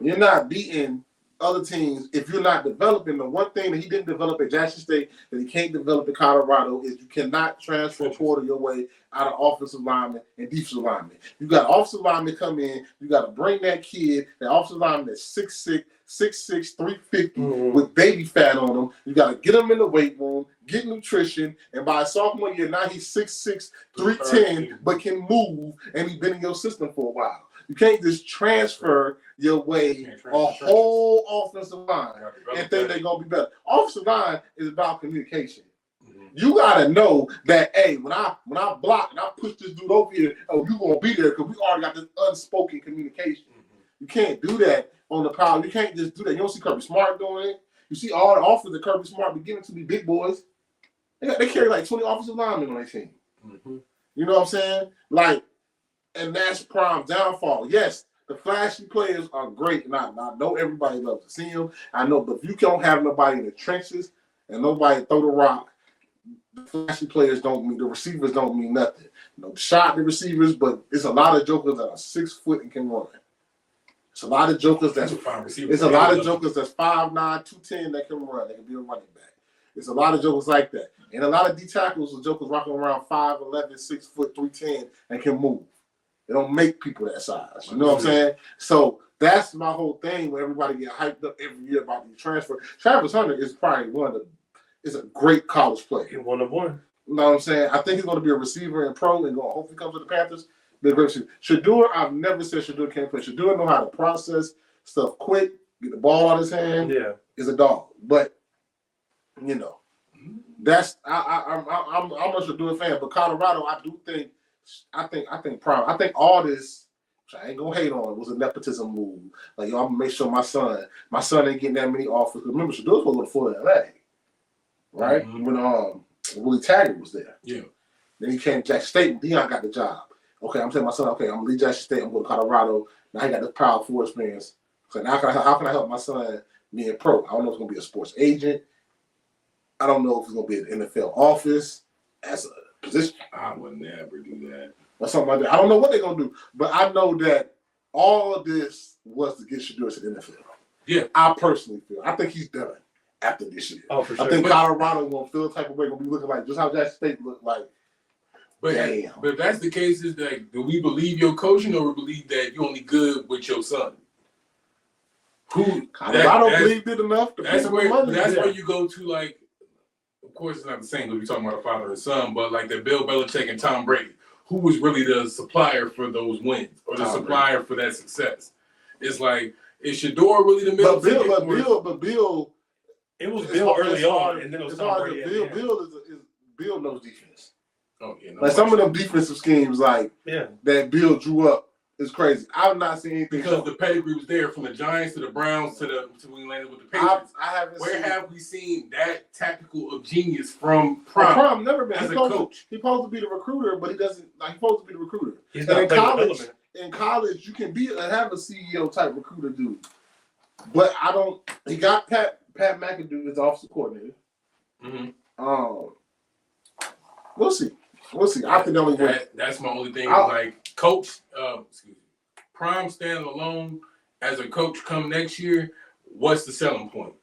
You're not beating other teams if you're not developing. The one thing that he didn't develop at Jackson State that he can't develop in Colorado is you cannot transfer a quarter your way out of offensive lineman and defensive lineman. You got offensive lineman come in. You got to bring that kid, that offensive lineman that's 6'6", 350 with baby fat on him. You got to get him in the weight room, get nutrition, and by sophomore year, now he's 6'6", 310, but can move, and he's been in your system for a while. You can't just transfer your way a whole offensive line and think they're going to be better. Offensive line is about communication. You got to know that, hey, when I block and I push this dude over here, oh, you're going to be there because we already got this unspoken communication. You can't do that on the power. You can't just do that. You don't see Kirby Smart doing it. You see all the offers that Kirby Smart be giving to the big boys. They carry like 20 offensive linemen on their team. You know what I'm saying? Like, and that's Prime's downfall. Yes, the flashy players are great, and I know everybody loves to see them. I know, but if you don't have nobody in the trenches and nobody throw the rock, the flashy players don't mean, the receivers don't mean nothing. No shot the receivers, but it's a lot of jokers that are 6 foot and can run. It's a lot of jokers that's 5'9", 210 that can run. They can be a running back. It's a lot of jokers like that. And a lot of D tackles are jokers rocking around 5'11", 6 foot, 310 and can move. They don't make people that size. You know what I'm saying? So that's my whole thing when everybody get hyped up every year about the transfer. Travis Hunter is probably is a great college player. He's one of one. You know what I'm saying? I think he's going to be a receiver and pro and going to hopefully come to the Panthers. Be a great receiver. Shedeur, I've never said Shedeur can't play. Shedeur know how to process stuff quick, get the ball out of his hand. Yeah. Is a dog. But, you know, that's I'm a Shedeur fan. But Colorado, I think Prime. I think all this, which I ain't gonna hate on, was a nepotism move. Like, yo, I'm gonna make sure my son ain't getting that many offers. Remember, Shedeur's supposed to go to Florida, LA, right? When Willie Taggart was there. Yeah. Then he came to Jackson State and Deion got the job. Okay, I'm telling my son, okay, I'm gonna leave Jackson State, I'm going to Colorado. Now he got this Power 4 experience. So now how can I help my son being pro? I don't know if it's gonna be a sports agent. I don't know if it's gonna be an NFL office as a position. I would never do that. Or something like that. I don't know what they're gonna do. But I know that all of this was to get Shedeur to the NFL. Yeah. I personally feel. I think he's done after this year. Oh, for sure. I think Colorado gonna feel the type of way, gonna be looking like just how Jackson State looked like. But if that's the case, is that do we believe your coaching or we believe that you're only good with your son? Colorado believed it enough to that's where you go to, like, of course it's not the same because we're talking about a father and son, but like the Bill Belichick and Tom Brady, who was really the supplier for those wins or the supplier for that success. It's like, is Shedeur really the middle? But Bill, it was Bill early on, and then it was Tom Brady. Bill knows defense. Oh, yeah, like some of them defensive schemes, like that Bill drew up, is crazy. I've not seen anything because the pedigree was there from the Giants to the Browns to when he landed with the Patriots. Where have we seen that tactical of genius from Prime? Prime never been as a coach. He's supposed to be the recruiter, but he doesn't. Like, he's supposed to be the recruiter. He's not in college, you can have a CEO type recruiter dude, but I don't. He got Pat McAdoo as offensive coordinator. We'll see. I think that's my only thing. Like, coach, Prime standing alone as a coach come next year. What's the selling point?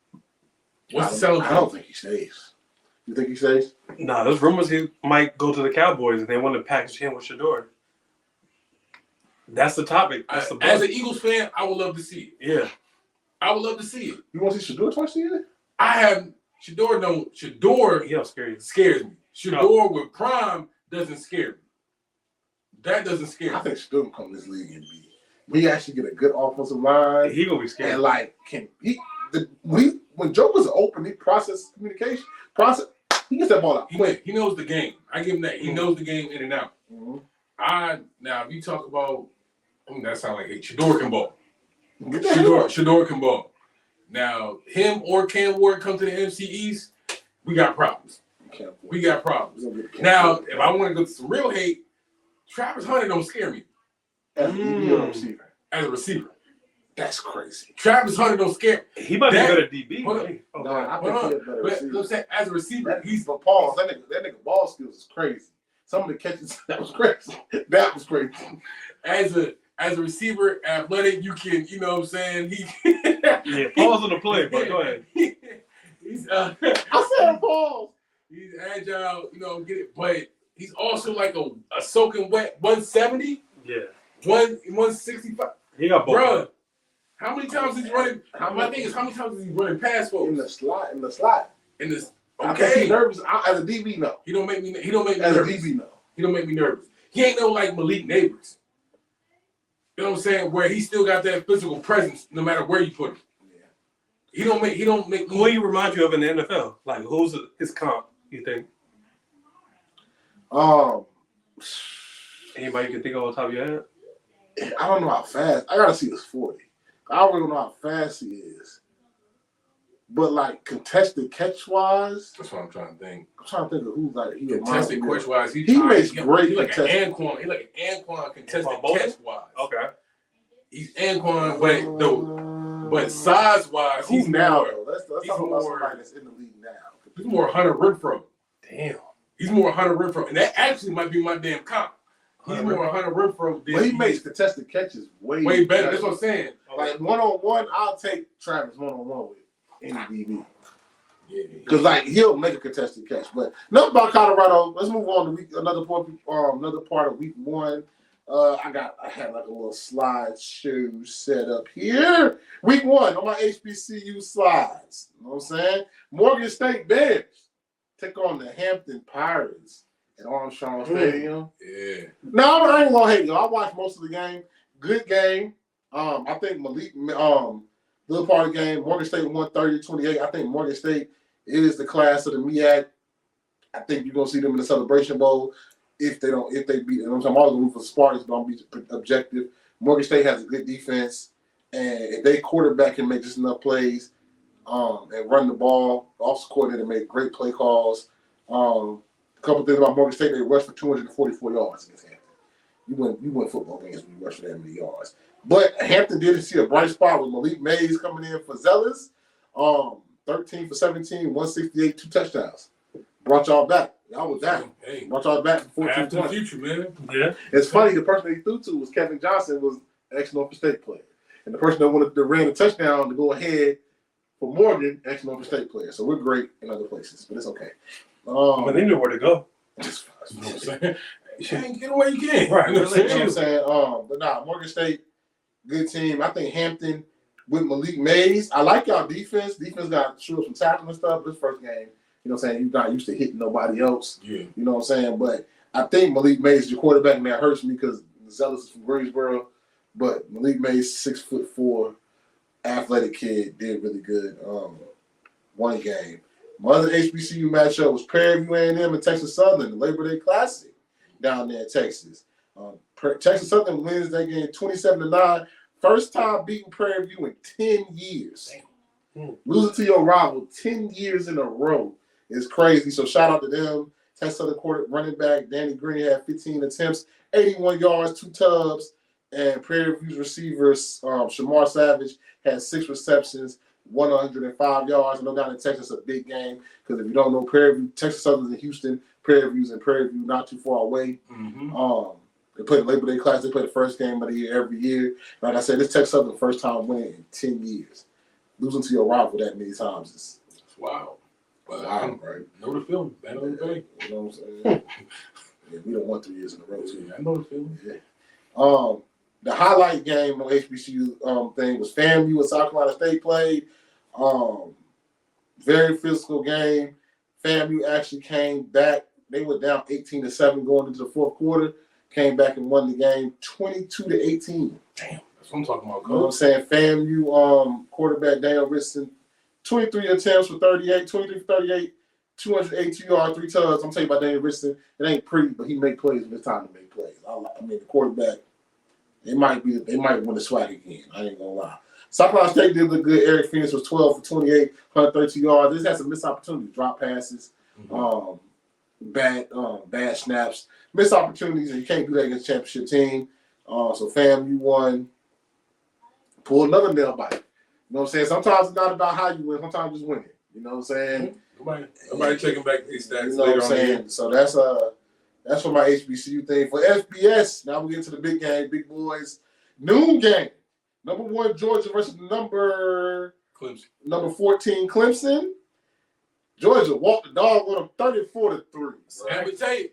What's the selling point? I don't think he stays. You think he stays? Nah, there's rumors he might go to the Cowboys and they want to package him with Shedeur. That's the topic. As an Eagles fan, I would love to see it. Yeah. I would love to see it. You want to see Shedeur twice a year? Shedeur he don't scare you. Scares me. Shedeur with Prime doesn't scare me. That doesn't scare me. I think Shedeur will come in this league and we actually get a good offensive line. He gonna be scared. And like, when Joker's open, he process communication. He gets that ball out quick. He knows the game. I give him that. He knows the game in and out. Now if you talk about, that sounds like Shedeur can ball. Shedeur can ball. Now him or Cam Ward come to the NFC East, we got problems. We got problems. Now, if I want to go to some real hate, Travis Hunter don't scare me. As a receiver. That's crazy. Travis Hunter don't scare me. He might be better at DB. But as a receiver, he's for Paul. That nigga ball skills is crazy. Some of the catches, that was crazy. That was crazy. As a receiver, athletic, you can, you know what I'm saying? Paul's on the play, but go ahead. I said Paul. He's agile, get it, but he's also like a soaking wet 170. Yeah. 165. He got both. Bro, how many times is he running? My thing is, how many times is he running past folks? In the slot. Okay. I think he's nervous. As a DB, no. He don't make me nervous. As a DB, no. He don't make me nervous. He ain't no like Malik Neighbors. You know what I'm saying? Where he still got that physical presence no matter where you put him. Yeah. He don't make me. Who he remind you of in the NFL? Like, who's his comp, you think? Anybody you can think of on top of your head? I don't know how fast. I gotta see his 40. I already don't know how fast he is. But like contested catch wise, that's what I'm trying to think. I'm trying to think of who's like he contested catch wise. He makes great. He's like an Anquan. He's like an Anquan contested catch wise. Okay. He's Anquan, but size wise, he's now. More, let's talk about somebody that's in the league now. He's more Hunter Renfrow. Damn. He's more Hunter Renfrow, and that actually might be my damn comp. He's more Hunter Renfrow. But he makes contested catches way better. That's what I'm saying. Like 1-on-1, I'll take Travis 1-on-1 with any DB. Because like he'll make a contested catch. But enough about Colorado. Let's move on to another part of week 1. I had like a little slideshow set up here. Week 1 on my HBCU slides. You know what I'm saying? Morgan State Bears take on the Hampton Pirates at Armstrong Stadium. Yeah. No, I ain't gonna hate you. I watched most of the game. Good game. I think Malik, little part of the game. Morgan State won 30-28. I think Morgan State is the class of the MEAC. I think you're gonna see them in the Celebration Bowl. If they beat them, I'm always looking for Spartans, but I'm be objective. Morgan State has a good defense, and if they quarterback can make just enough plays, and run the ball, also coordinator make great play calls. A couple things about Morgan State: they rushed for 244 yards against Hampton. You win football games when you rush for that many yards. But Hampton did see a bright spot with Malik Mays coming in for Zealous. 13 for 17, 168, 2 touchdowns. Brought y'all back. Y'all was down. Hey, brought y'all back for 14-20. After the future, man. Yeah. It's funny, the person that he threw to was Kevin Johnson, was an ex-Norfolk State player. And the person that ran the touchdown to go ahead for Morgan, ex-Norfolk State player. So we're great in other places, but it's okay. But they knew where to go. You know what I'm saying? You can't get away, you can. Right. You know what I'm saying? But nah, Morgan State, good team. I think Hampton with Malik Mays. I like y'all defense. Defense got to shoot up some tackling and stuff. This first game, you know what I'm saying? You're not used to hitting nobody else. Yeah. You know what I'm saying? But I think Malik Mays is your quarterback, and that hurts me because Zealous is from Greensboro. But Malik Mays, 6'4", athletic kid, did really good. One game. My other HBCU matchup was Prairie View A&M and Texas Southern, the Labor Day Classic down there in Texas. Texas Southern wins that game 27-9. First time beating Prairie View in 10 years. Losing to your rival 10 years in a row is crazy. So shout out to them. Texas Southern running back Danny Green had 15 attempts, 81 yards, 2 tubs. And Prairie View's receivers, Shamar Savage, had 6 receptions, 105 yards. I know down in Texas, a big game because if you don't know Prairie View, Texas Southern's in Houston, Prairie View's in Prairie View, not too far away. Mm-hmm. They play the Labor Day Class. They play the first game of the year every year. Like I said, this Texas Southern first time winning in 10 years. Losing to your rival that many times is wow. But wow, right? Know the feeling. I know the feeling. You know what I'm saying? Yeah, we don't want 3 years in a row. Yeah, I know the feeling. Yeah. The highlight game on HBCU thing was FAMU and South Carolina State played. Very physical game. FAMU actually came back. They were down 18-7 going into the fourth quarter. Came back and won the game 22-18. Damn, that's what I'm talking about, You know what I'm saying? FAMU quarterback Daniel Richardson, 23 attempts for 23 for 38, 282 yards, 3 touchdowns. I'm telling you about Daniel Richardson. It ain't pretty, but he make plays when it's time to make plays. I mean, the quarterback, they might win the SWAC again. I ain't gonna lie. South Carolina State did look good. Eric Phoenix was 12 for 28, 132 yards. This had some missed opportunities, drop passes, bad snaps, missed opportunities, and you can't do that against a championship team. So FAMU won. Pull another nail bite. You know what I'm saying? Sometimes it's not about how you win. Sometimes just win it. You know what I'm saying? Nobody taking back these stats. You know what I'm saying? So that's for my HBCU thing. For FBS, now we get to the big game, big boys. Noon game. Number 1 Georgia versus number 14 Clemson. Georgia walked the dog on them 34-3. Let me tell you.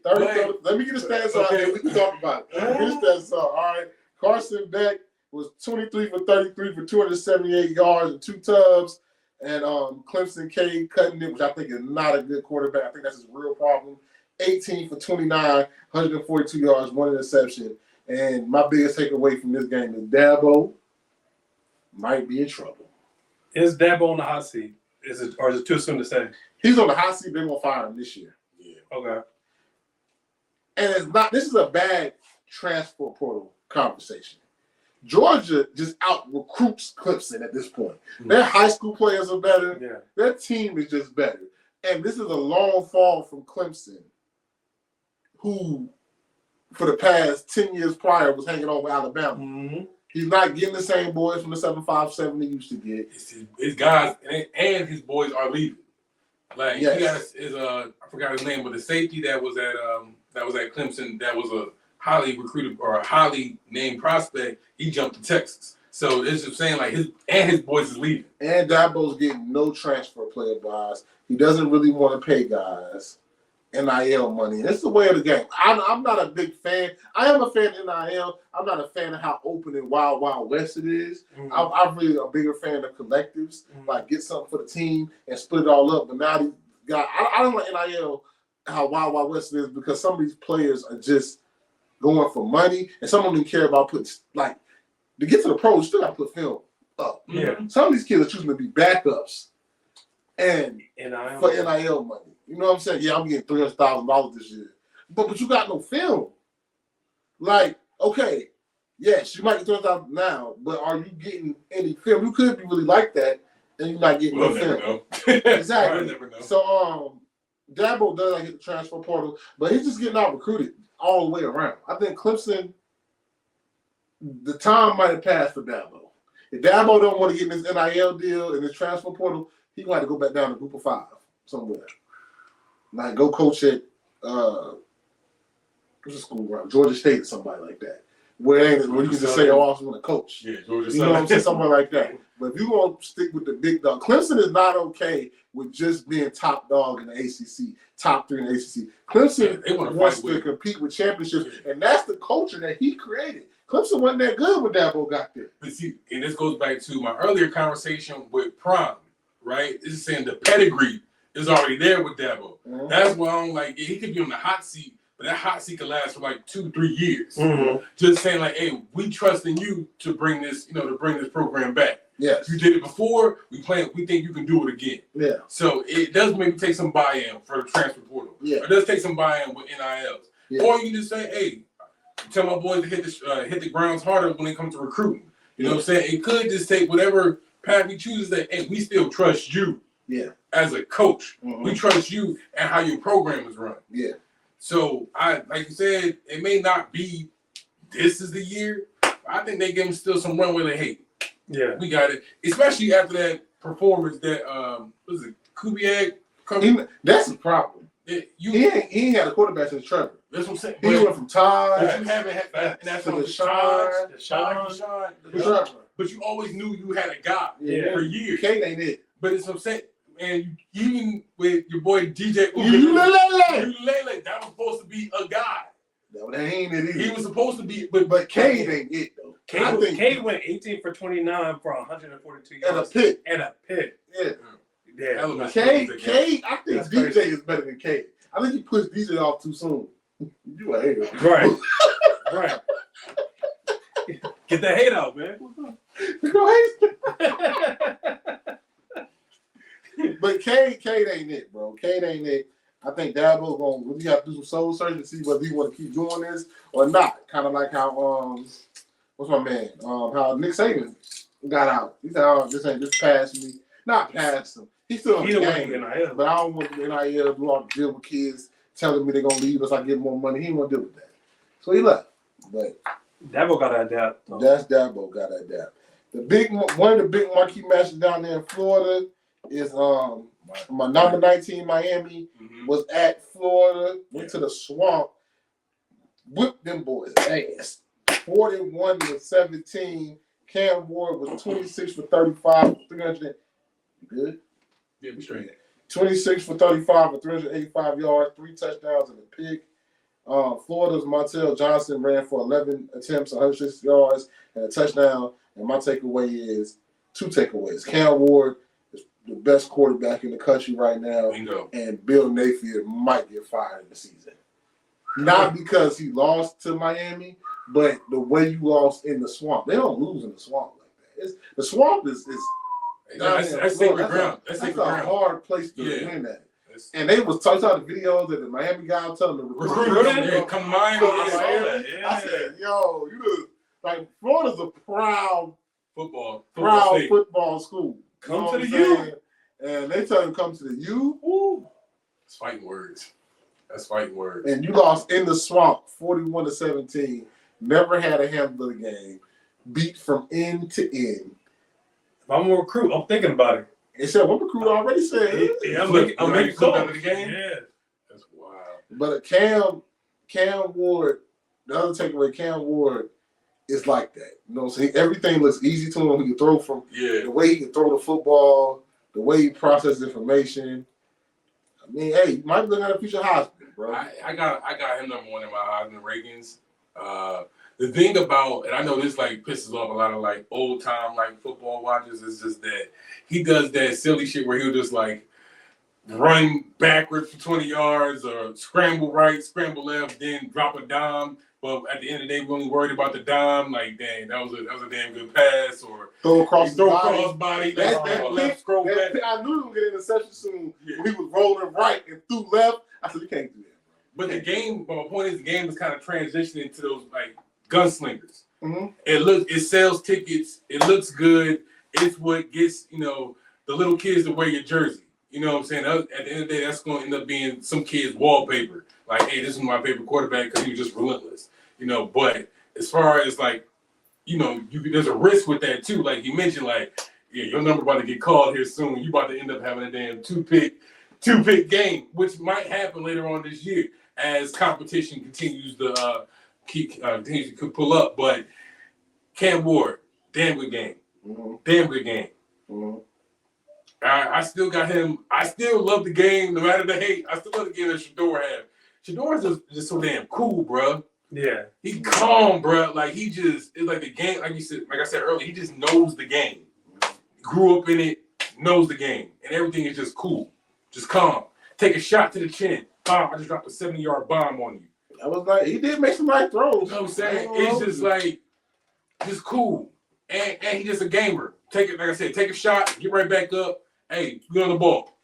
Let me get the stats out there. We can talk about it. Let me get the stats out. All right. Carson Beck was 23 for 33 for 278 yards and 2 tubs. And Clemson K cutting it, which I think is not a good quarterback. I think that's his real problem. 18 for 29, 142 yards, 1 interception. And my biggest takeaway from this game is Dabo might be in trouble. Is Dabo on the hot seat? Or is it too soon to say? He's on the hot seat. They're going to fire him this year. Yeah. Okay. And this is a bad transfer portal conversation. Georgia just out recruits Clemson at this point. Their high school players are better. Yeah. Their team is just better. And this is a long fall from Clemson, who for the past 10 years prior was hanging on with Alabama. Mm-hmm. He's not getting the same boys from the 757 he used to get. His guys and his boys are leaving. Like yes. he got his I forgot his name, but the safety that was at Clemson that was a highly recruited or a highly named prospect, he jumped to Texas. So it's just saying like his boys is leaving. And Dabo's getting no transfer player buys. He doesn't really want to pay guys. NIL money. It's the way of the game. I'm not a big fan. I am a fan of NIL. I'm not a fan of how open and wild west it is. I'm really a bigger fan of collectives. Like get something for the team and split it all up. But now these guys, I don't like NIL how wild west it is because some of these players are just going for money, and some of them care about putting like to get to the pros. You still got to put film up. Yeah. Some of these kids are choosing to be backups and NIL. for NIL money. You know what I'm saying? Yeah, I'm getting $300,000 this year, but you got no film. Like, okay, yes, you might get $300,000 now, but are you getting any film? You could be really like that, and you're not getting no film. Exactly. We'll never know. So, Dabo does hit the transfer portal, but he's just getting out recruited all the way around. I think Clemson, the time might have passed for Dabo. If Dabo don't want to get in this NIL deal and this transfer portal, he going to go back down to Group of 5 somewhere. Like go coach at what's the school around? Georgia State or somebody like that. Where you can just say, "Oh, I also want to coach." Yeah, Georgia. You know what I'm saying? Somewhere like that. But if you want to stick with the big dog, Clemson is not okay with just being top dog in the ACC, top 3 in the ACC. Clemson wants to compete with championships, and that's the culture that he created. Clemson wasn't that good when Dabo got there. But see, and this goes back to my earlier conversation with Prime, right? This is saying the pedigree is already there with Dabo. That's why I'm like, yeah, he could be on the hot seat, but that hot seat could last for like 2-3 years. Just saying like, hey, we trust in you to bring this, to bring this program back. Yes. You did it before. We think you can do it again. Yeah. So it does maybe take some buy-in for the transfer portal. Yeah. It does take some buy-in with NILs. Yeah. Or you can just say, hey, tell my boys to hit the grounds harder when it comes to recruiting. You know what I'm saying? It could just take whatever path we choose that, hey, we still trust you. Yeah. As a coach, we trust you and how your program is run. Yeah. So like you said, it may not be this is the year. But I think they give him still some runway. Like, hey, yeah, we got it. Especially after that performance that was it Kubiak? That's the problem. He ain't had a quarterback since Trevor. That's what I'm saying. He went from Todd but you haven't had that's to the Deshaun. But you always knew you had a guy for years. Kate ain't it. But it's what I'm saying. And even with your boy DJ Ukulele, that was supposed to be a guy. No, that ain't it either. He was supposed to be, but Cade ain't it though. Cade went 18 for 29 for 142 yards. And a pick. Yeah. Cade, I think that's DJ crazy. Is better than Cade. I think he pushed DJ off too soon. You a hater. Right. Right. Get that hate out, man. Go hate. But Cade ain't it, bro. Cade ain't it. I think Dabo's gonna really have to do some soul searching to see whether he want to keep doing this or not. Kind of like how what's my man? How Nick Saban got out. He said, "Oh, this ain't just past me." Not past him. He's still in the game, but I don't want the NIL to do all the deal with kids telling me they're gonna leave us. I get more money. He ain't gonna deal with that. So he left. But Dabo got to adapt. That's Dabo got to adapt. One of the big marquee matches down there in Florida is my number 19 Miami was at Florida, went to the Swamp, whipped them boys' ass. 41-17. Cam Ward was 26 for 35 for 300. You good? Yeah, we straight. 26 for 35 for 385 yards, 3 touchdowns and a pick. Florida's Montel Johnson ran for 11 attempts, 106 yards, and a touchdown. And my takeaway is 2 takeaways. Cam Ward is the best quarterback in the country right now. Bingo. And Bill Napier might get fired in the season. Not because he lost to Miami, but the way you lost in the Swamp. They don't lose in the Swamp like that. The Swamp is that's sacred ground. That's a hard place to win at. And they was talking about the videos that the Miami guy was telling the recruit. Come Miami. I said, yo, like Florida's a proud football school. Come to the U. And they tell him come to the U. Ooh. It's fighting words. That's fighting words. And you lost in the Swamp 41-17. Never had a handle of the game. Beat from end to end. If I'm a recruit, I'm thinking about it. It said one recruit already said. Yeah, I'm making flip out of the game. Yeah. That's wild. But Cam Ward, the other takeaway, Cam Ward is like that. You know, so everything looks easy to him. He can throw from the way he can throw the football, the way he processes information. I mean, hey, you might be looking at a future Heisman. bro. I got him number one in my Heisman rankings. The thing about, and I know this like pisses off a lot of like old time like football watchers, is just that he does that silly shit where he'll just like run backwards for 20 yards or scramble right, scramble left, then drop a dime. But at the end of the day, we're only worried about the dime. Like, dang, that was a damn good pass. Or throw across body. Left, scroll back. I knew he was getting interception soon. Yeah. When he was rolling right and through left, I said, you can't do that. But my point is, the game is kind of transitioning to those like gunslingers. Mm-hmm. It sells tickets. It looks good. It's what gets the little kids to wear your jersey. You know what I'm saying? At the end of the day, that's going to end up being some kid's wallpaper. Like, hey, this is my favorite quarterback because he was just relentless. But as far as like, there's a risk with that too. Like you mentioned, like, yeah, your number about to get called here soon. You about to end up having a damn two-pick game, which might happen later on this year as competition continues to pull up. But Cam Ward, damn good game. Mm-hmm. Damn good game. Mm-hmm. I still got him. I still love the game, no matter the hate. I still love the game that Shador had. Shador's just so damn cool, bro. Yeah. He's calm, bro. Like, it's like the game, like I said earlier, he just knows the game. Grew up in it, knows the game. And everything is just cool. Just calm. Take a shot to the chin. Bomb. I just dropped a 70-yard bomb on you. I was like, he did make some right throws. You know what I'm saying? It's just like, just cool. And he's just a gamer. Take it, like I said, take a shot, get right back up. Hey, we on the ball.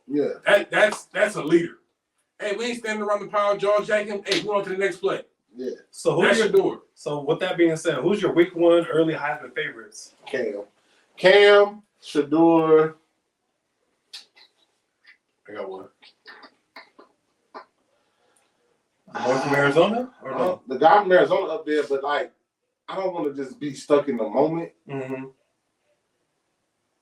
Yeah. That's a leader. Hey, we ain't standing around the pile, jaw jacking. Hey, go on to the next play. Yeah. So that's your door. So with that being said, who's your week one early Heisman favorites? Cam, Shador. I got one. One from Arizona? Or no? The guy from Arizona up there, but like, I don't want to just be stuck in the moment. Mm-hmm.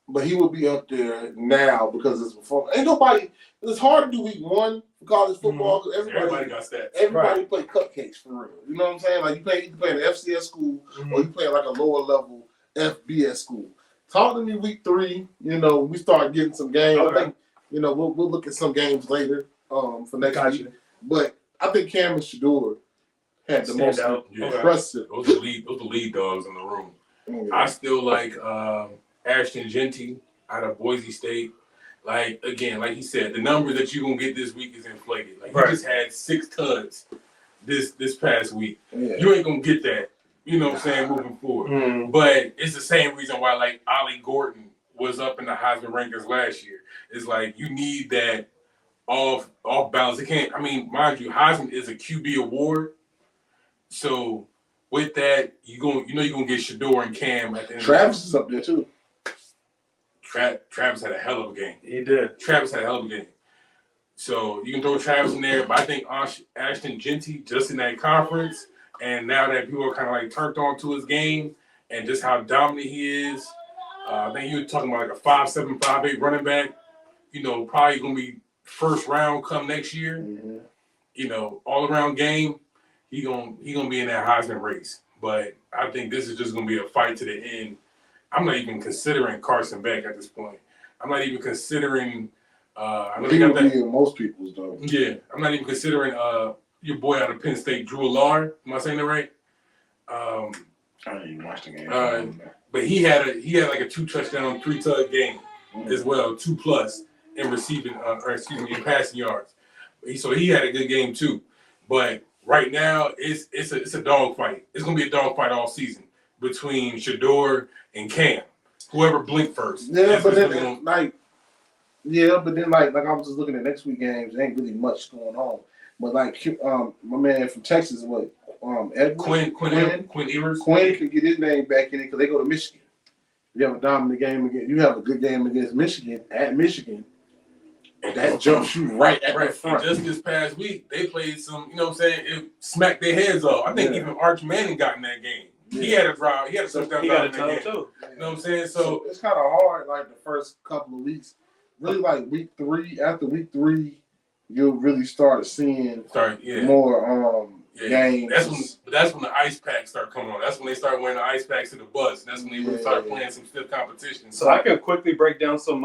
But he will be up there now because it's before. Ain't nobody. It's hard to do week one for college football because everybody got stats. Everybody play cupcakes for real. You know what I'm saying? Like you play in an FCS school or you play like a lower level FBS school. Talk to me week 3. We start getting some games. Okay. I think we'll look at some games later for next week. But I think Cam and Shador had the most impressive. Those are the lead dogs in the room. Yeah. I still like Ashton Genty out of Boise State. Like, again, like he said, the number that you're going to get this week is inflated. Like, he just had 6 tons this past week. Yeah. You ain't going to get that, what I'm saying, moving forward. Mm. But it's the same reason why, like, Ollie Gordon was up in the Heisman rankings last year. It's like you need that off balance. It can't, mind you, Heisman is a QB award. So, with that, you're going to get Shador and Cam at the end. Travis is up there, too. Travis had a hell of a game. He did. Travis had a hell of a game. So you can throw Travis in there, but I think Ashton Genty just in that conference, and now that people are kind of like turned on to his game and just how dominant he is, I think you were talking about like a 5'7", 5'8" running back. Probably gonna be first round come next year. Mm-hmm. All around game. He gonna be in that Heisman race. But I think this is just gonna be a fight to the end. I'm not even considering Carson Beck at this point. I'm not even considering. I know he would be in most people's though. Yeah, I'm not even considering your boy out of Penn State, Drew Allard. Am I saying that right? I didn't even watch the game. But he had like a 2 touchdown, 3 tug game as well, 2+ in receiving, in passing yards. So he had a good game too. But right now it's a dogfight. It's gonna be a dogfight all season between Shador and Cam. Whoever blinked first. Yeah, but then like I was just looking at next week games. There ain't really much going on. But like my man from Texas, Quinn Ewers. Quinn can get his name back in it because they go to Michigan. You have a dominant game against. You have a good game against Michigan at Michigan. And that jumps you right at the front. And just this past week, they played some. You know what I'm saying? It smacked their heads off. I think even Arch Manning got in that game. Yeah. He had a drive. He had a touchdown drive in that game too. You know what I'm saying? So it's kind of hard. Like the first couple of weeks, really like week 3. After week 3, you'll really start seeing more games. That's when the ice packs start coming on. That's when they start wearing the ice packs to the bus. That's when they really start playing some stiff competition. So I can quickly break down some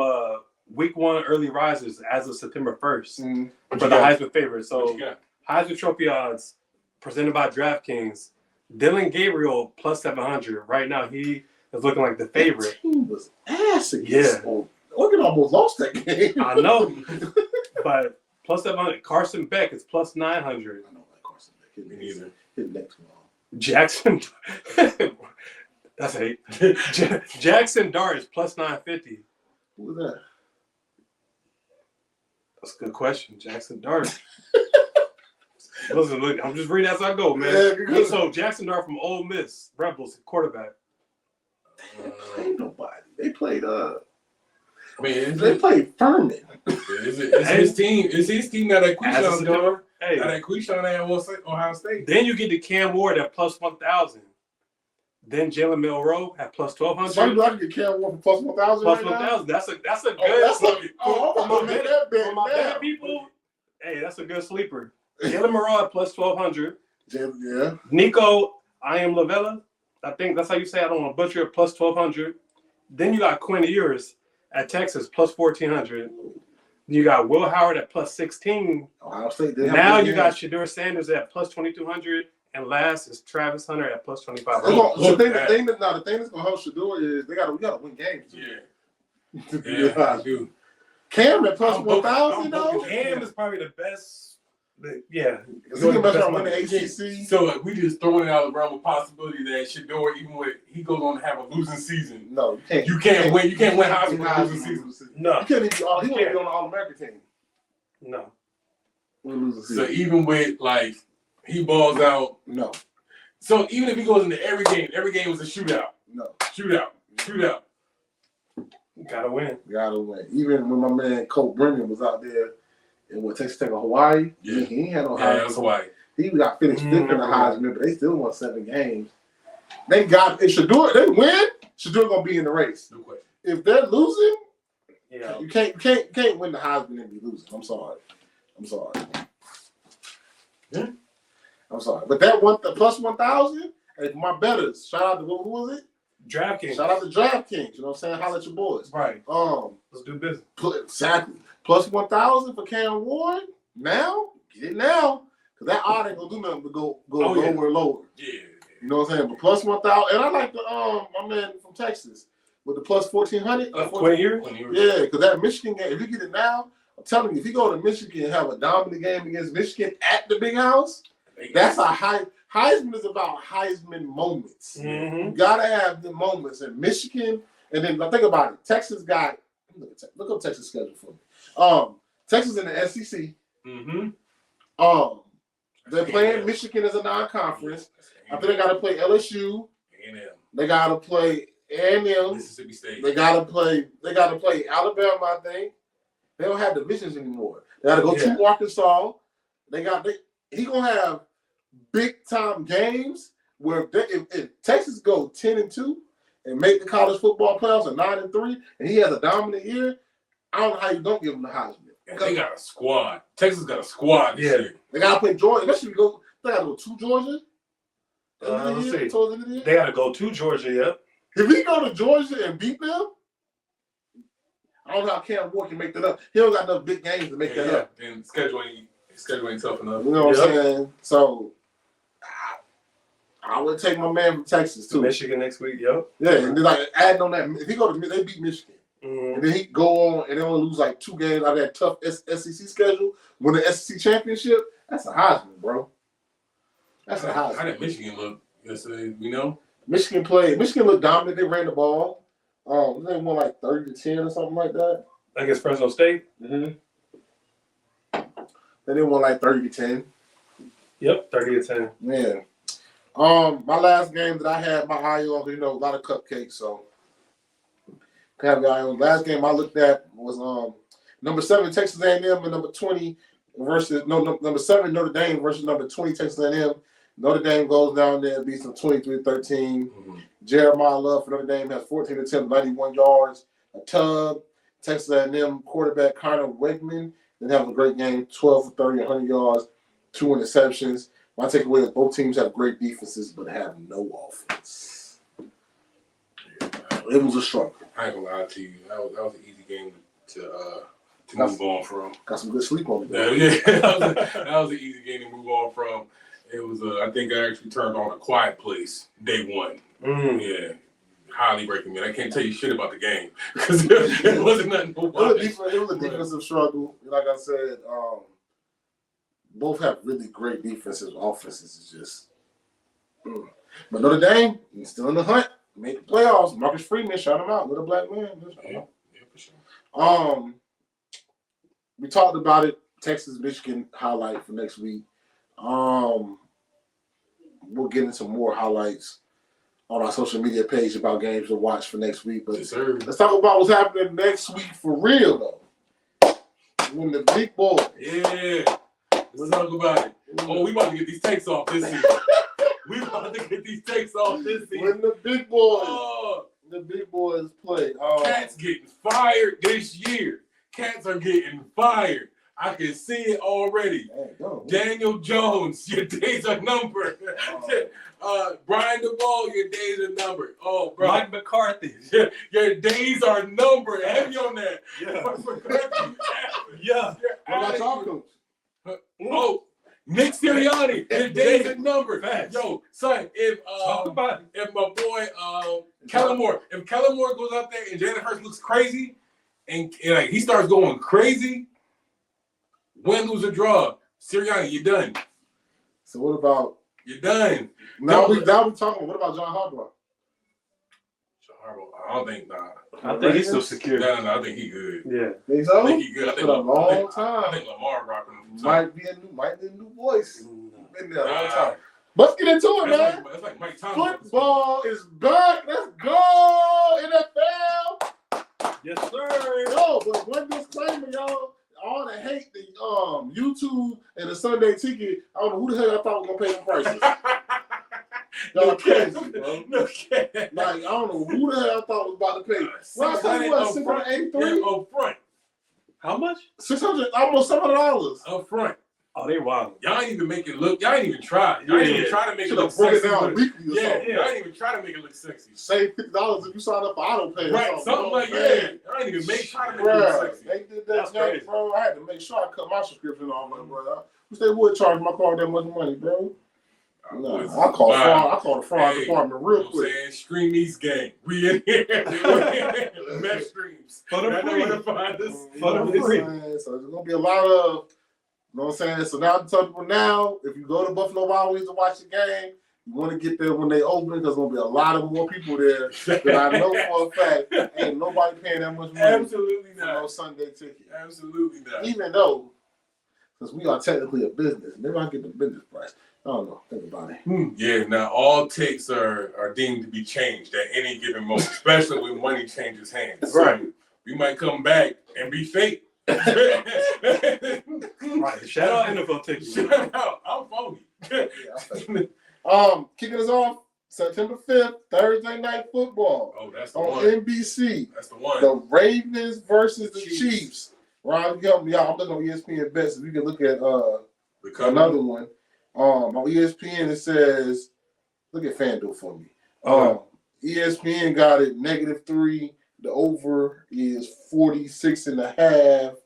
week 1 early risers as of September 1st Mm-hmm. for the Heisman favorite. What So you got? Heisman Trophy odds presented by DraftKings. Dylan Gabriel plus 700. Right now, he is looking like the favorite. That team was ass against. Yeah. Oregon almost lost that game. I know, but plus 700. Carson Beck is plus 900. I don't like Carson Beck. Me neither. His next one. Jackson, that's hate. Jackson Dart is plus 950. Who was that? That's a good question. Jackson Dart. Listen, look, I'm just reading as I go, man. Yeah, good. So Jackson Dart from Ole Miss, Rebels, quarterback. They played nobody. They played I mean, they played Furman. it's his team. It's his team that Quishon doing. Hey, That Quishon at Ohio State. then you get to Cam Ward at plus 1,000. Then Jalen Milroe at plus 1,200. Somebody I can get Cam Ward for plus 1,000. Plus right 1,000. That's a good. That's like, for I'm gonna make that bet for my bad now. people. Hey, that's a good sleeper. Jalen Milroe at plus 1,200. Yeah. Nico Lavella, I think that's how you say it. I don't want to butcher it, plus 1,200. Then you got Quinn Ewers at Texas, plus 1,400. You got Will Howard at plus 16. Ohio State. Now you got Shedeur Sanders at plus 2,200. And last is Travis Hunter at plus 2,500. The thing that's gonna help Shedeur is we gotta win games. Yeah. Yeah, I do. Cam at plus I'm 1,000 though. booking Cam is probably the best. Yeah. Is he the best one in the ACC? So like, we just throwing it out around with possibility that Shedeur, even when he goes on to have a losing season, No, you can't win. You can't win Heisman with a losing season. No. You can't even. He won't be on the All-American team. No. So even with like he balls out. No. So even if he goes into every game was a shootout. No. Shootout. Gotta win. Gotta win. Even when my man Colt Brennan was out there in Texas Tech or Hawaii, Yeah. he ain't had no Yeah, Heisman. that's why. He got finished fifth in the Heisman, but they still won 7 games. They got if Shedeur they win, Shedeur gonna be in the race. No question. If they're losing, Yeah. you can't win the Heisman and be losing. I'm sorry. Yeah. I'm sorry. But that one the plus 1,000, hey, my betters. Shout out to who was it? DraftKings. Shout out to DraftKings. You know what I'm saying? Holla at your boys. Right. Let's do business. Exactly. Plus 1,000 for Cam Ward. Now, get it now. Because that odd ain't gonna do nothing but go lower. Yeah. You know what I'm saying? But plus 1,000, and I like the my man from Texas with the plus 1,400. Quinn Ewers? Yeah, because that Michigan game, if you get it now, I'm telling you, if you go to Michigan and have a dominant game against Michigan at the big house, that's a high. Heisman is about Heisman moments. Mm-hmm. You gotta have the moments in Michigan, and then think about it. Texas got look up Texas schedule for me. Texas in the SEC. Mm-hmm. They're playing Michigan as a non-conference. After they got to play LSU. A&M. They got to play A&M. Mississippi State. They got to play Alabama. I think they don't have divisions anymore. They got to go to Arkansas. He gonna have big time games where if Texas go 10-2 and make the college football playoffs at 9-3, and he has a dominant year, I don't know how you don't give him the Heisman. And they got a squad. Texas got a squad this year. They got to play Georgia. They got to go to Georgia. Let's see. Towards the end of the year. They got to go to Georgia, yep. If he go to Georgia and beat them, I don't know how Cam Ward can make that up. He don't got enough big games to make that up. And scheduling tough enough. You know what I'm saying? So I would take my man from Texas too. Michigan next week, yep. Yeah, and then like adding on that, if he go to they beat Michigan, and then he go on and they only lose like 2 games out of that tough SEC schedule, win the SEC championship. That's a Heisman, bro. That's a Heisman. How did Michigan look yesterday? We know. Michigan looked dominant. They ran the ball. They won like 30-10 or something like that. Against Fresno State. Mm-hmm. They didn't win like 30-10. Yep, 30-10. Yeah. My last game that I had my eye on, a lot of cupcakes, so have your eye on. Last game I looked at was number 7 Texas A&M and number 20 versus number 7 Notre Dame versus number 20 Texas A&M. Notre Dame goes down there and beats them 23-13. Mm-hmm. Jeremiah Love for Notre Dame has 14 attempts, 91 yards, a tub. Texas A&M quarterback Connor Wegman then having a great game, 12 for 30, 100 yards, 2 interceptions. My takeaway is both teams have great defenses but have no offense. It was a struggle. I ain't gonna lie to you. That was an easy game to move on from. Got some good sleep on it. Yeah, that was an easy game to move on from. It was, I think I actually turned on A Quiet Place day one. Yeah, highly recommend. I can't tell you shit about the game because it wasn't nothing to watch. It was a defensive struggle. Like I said, both have really great defenses. Offenses is just. But Notre Dame, he's still in the hunt. Made the playoffs. Marcus Freeman, shout him out. Little black man. Yeah, for sure. We talked about it. Texas, Michigan highlight for next week. We'll get into more highlights on our social media page about games to watch for next week. But Yes, sir. let's talk about what's happening next week for real, though. When the big boys. Yeah. Let's talk about it. Oh, we about to get these takes off this season. We about to get these takes off this season. When the big boys play. Cats getting fired this year. Cats are getting fired. I can see it already. Daniel Jones, your days are numbered. Brian DeVaul, your days are numbered. Oh, bro. Mike McCarthy. Your days are numbered. Heavy on that. Yeah. What about y'all coach? Oh, Nick Sirianni, your days are numbered. Facts. Yo, son, if my boy Kellen Moore goes out there and Jalen Hurts looks crazy and like he starts going crazy, win, lose, or draw, Sirianni, you're done. So what about? You're done. Now we talking. What about John Harbaugh? I don't think, I think he's still secure. No, I think he good. Yeah. Think so? I think he good. For a long time. I think Lamar rocking him. Might be a new voice. Been there a long time. Let's get into it, man. It's like Mike Thomas. Football is back. Let's go, NFL. Yes, sir. Yo, but one disclaimer, y'all. All the hate, the YouTube and the Sunday ticket. I don't know who the hell I thought was gonna pay the prices. Y'all crazy, bro. No kidding. Like I don't know who the hell I thought was about to pay. Well, I said what, 683 up front. How much? $600, almost $700 Up front. Oh, they wild. Y'all ain't even make it look. Y'all ain't even try. Y'all ain't even try to make it look broke it sexy. down weekly or something. Y'all ain't even try to make it look sexy. Save $50 if you sign up for auto pay. Right, something like that. Y'all ain't even try to make it look sexy. They did that, That's crazy. bro. I had to make sure I cut my subscription off, bro. I wish they would charge my car that much money, bro. No, I call the fraud department real quick. I'm saying, Stream East gang. We in here. Mesh streams. For the free. So there's gonna be a lot of, you know what I'm saying? So now I'm telling people now, if you go to Buffalo Wild Wings to watch the game, you want to get there when they open because there's gonna be a lot of more people there that I know for a fact ain't nobody paying that much money. Absolutely for not. no Sunday ticket. Absolutely not. Even though, since we are technically a business, maybe I get the business price. I don't know. Think about it. Yeah, now all takes are deemed to be changed at any given moment, especially when money changes hands. Right. So we might come back and be fake. Right. Shout out NFL tickets. Shout out. I'm phony. Kicking us off September 5th, Thursday Night Football. Oh, that's the on one. NBC. That's the one. The Ravens versus the Chiefs. Ron, help me out. I'm looking on ESPN bets. So we can look at another one. On ESPN, it says, look at FanDuel for me. ESPN got it -3. The over is 46.5.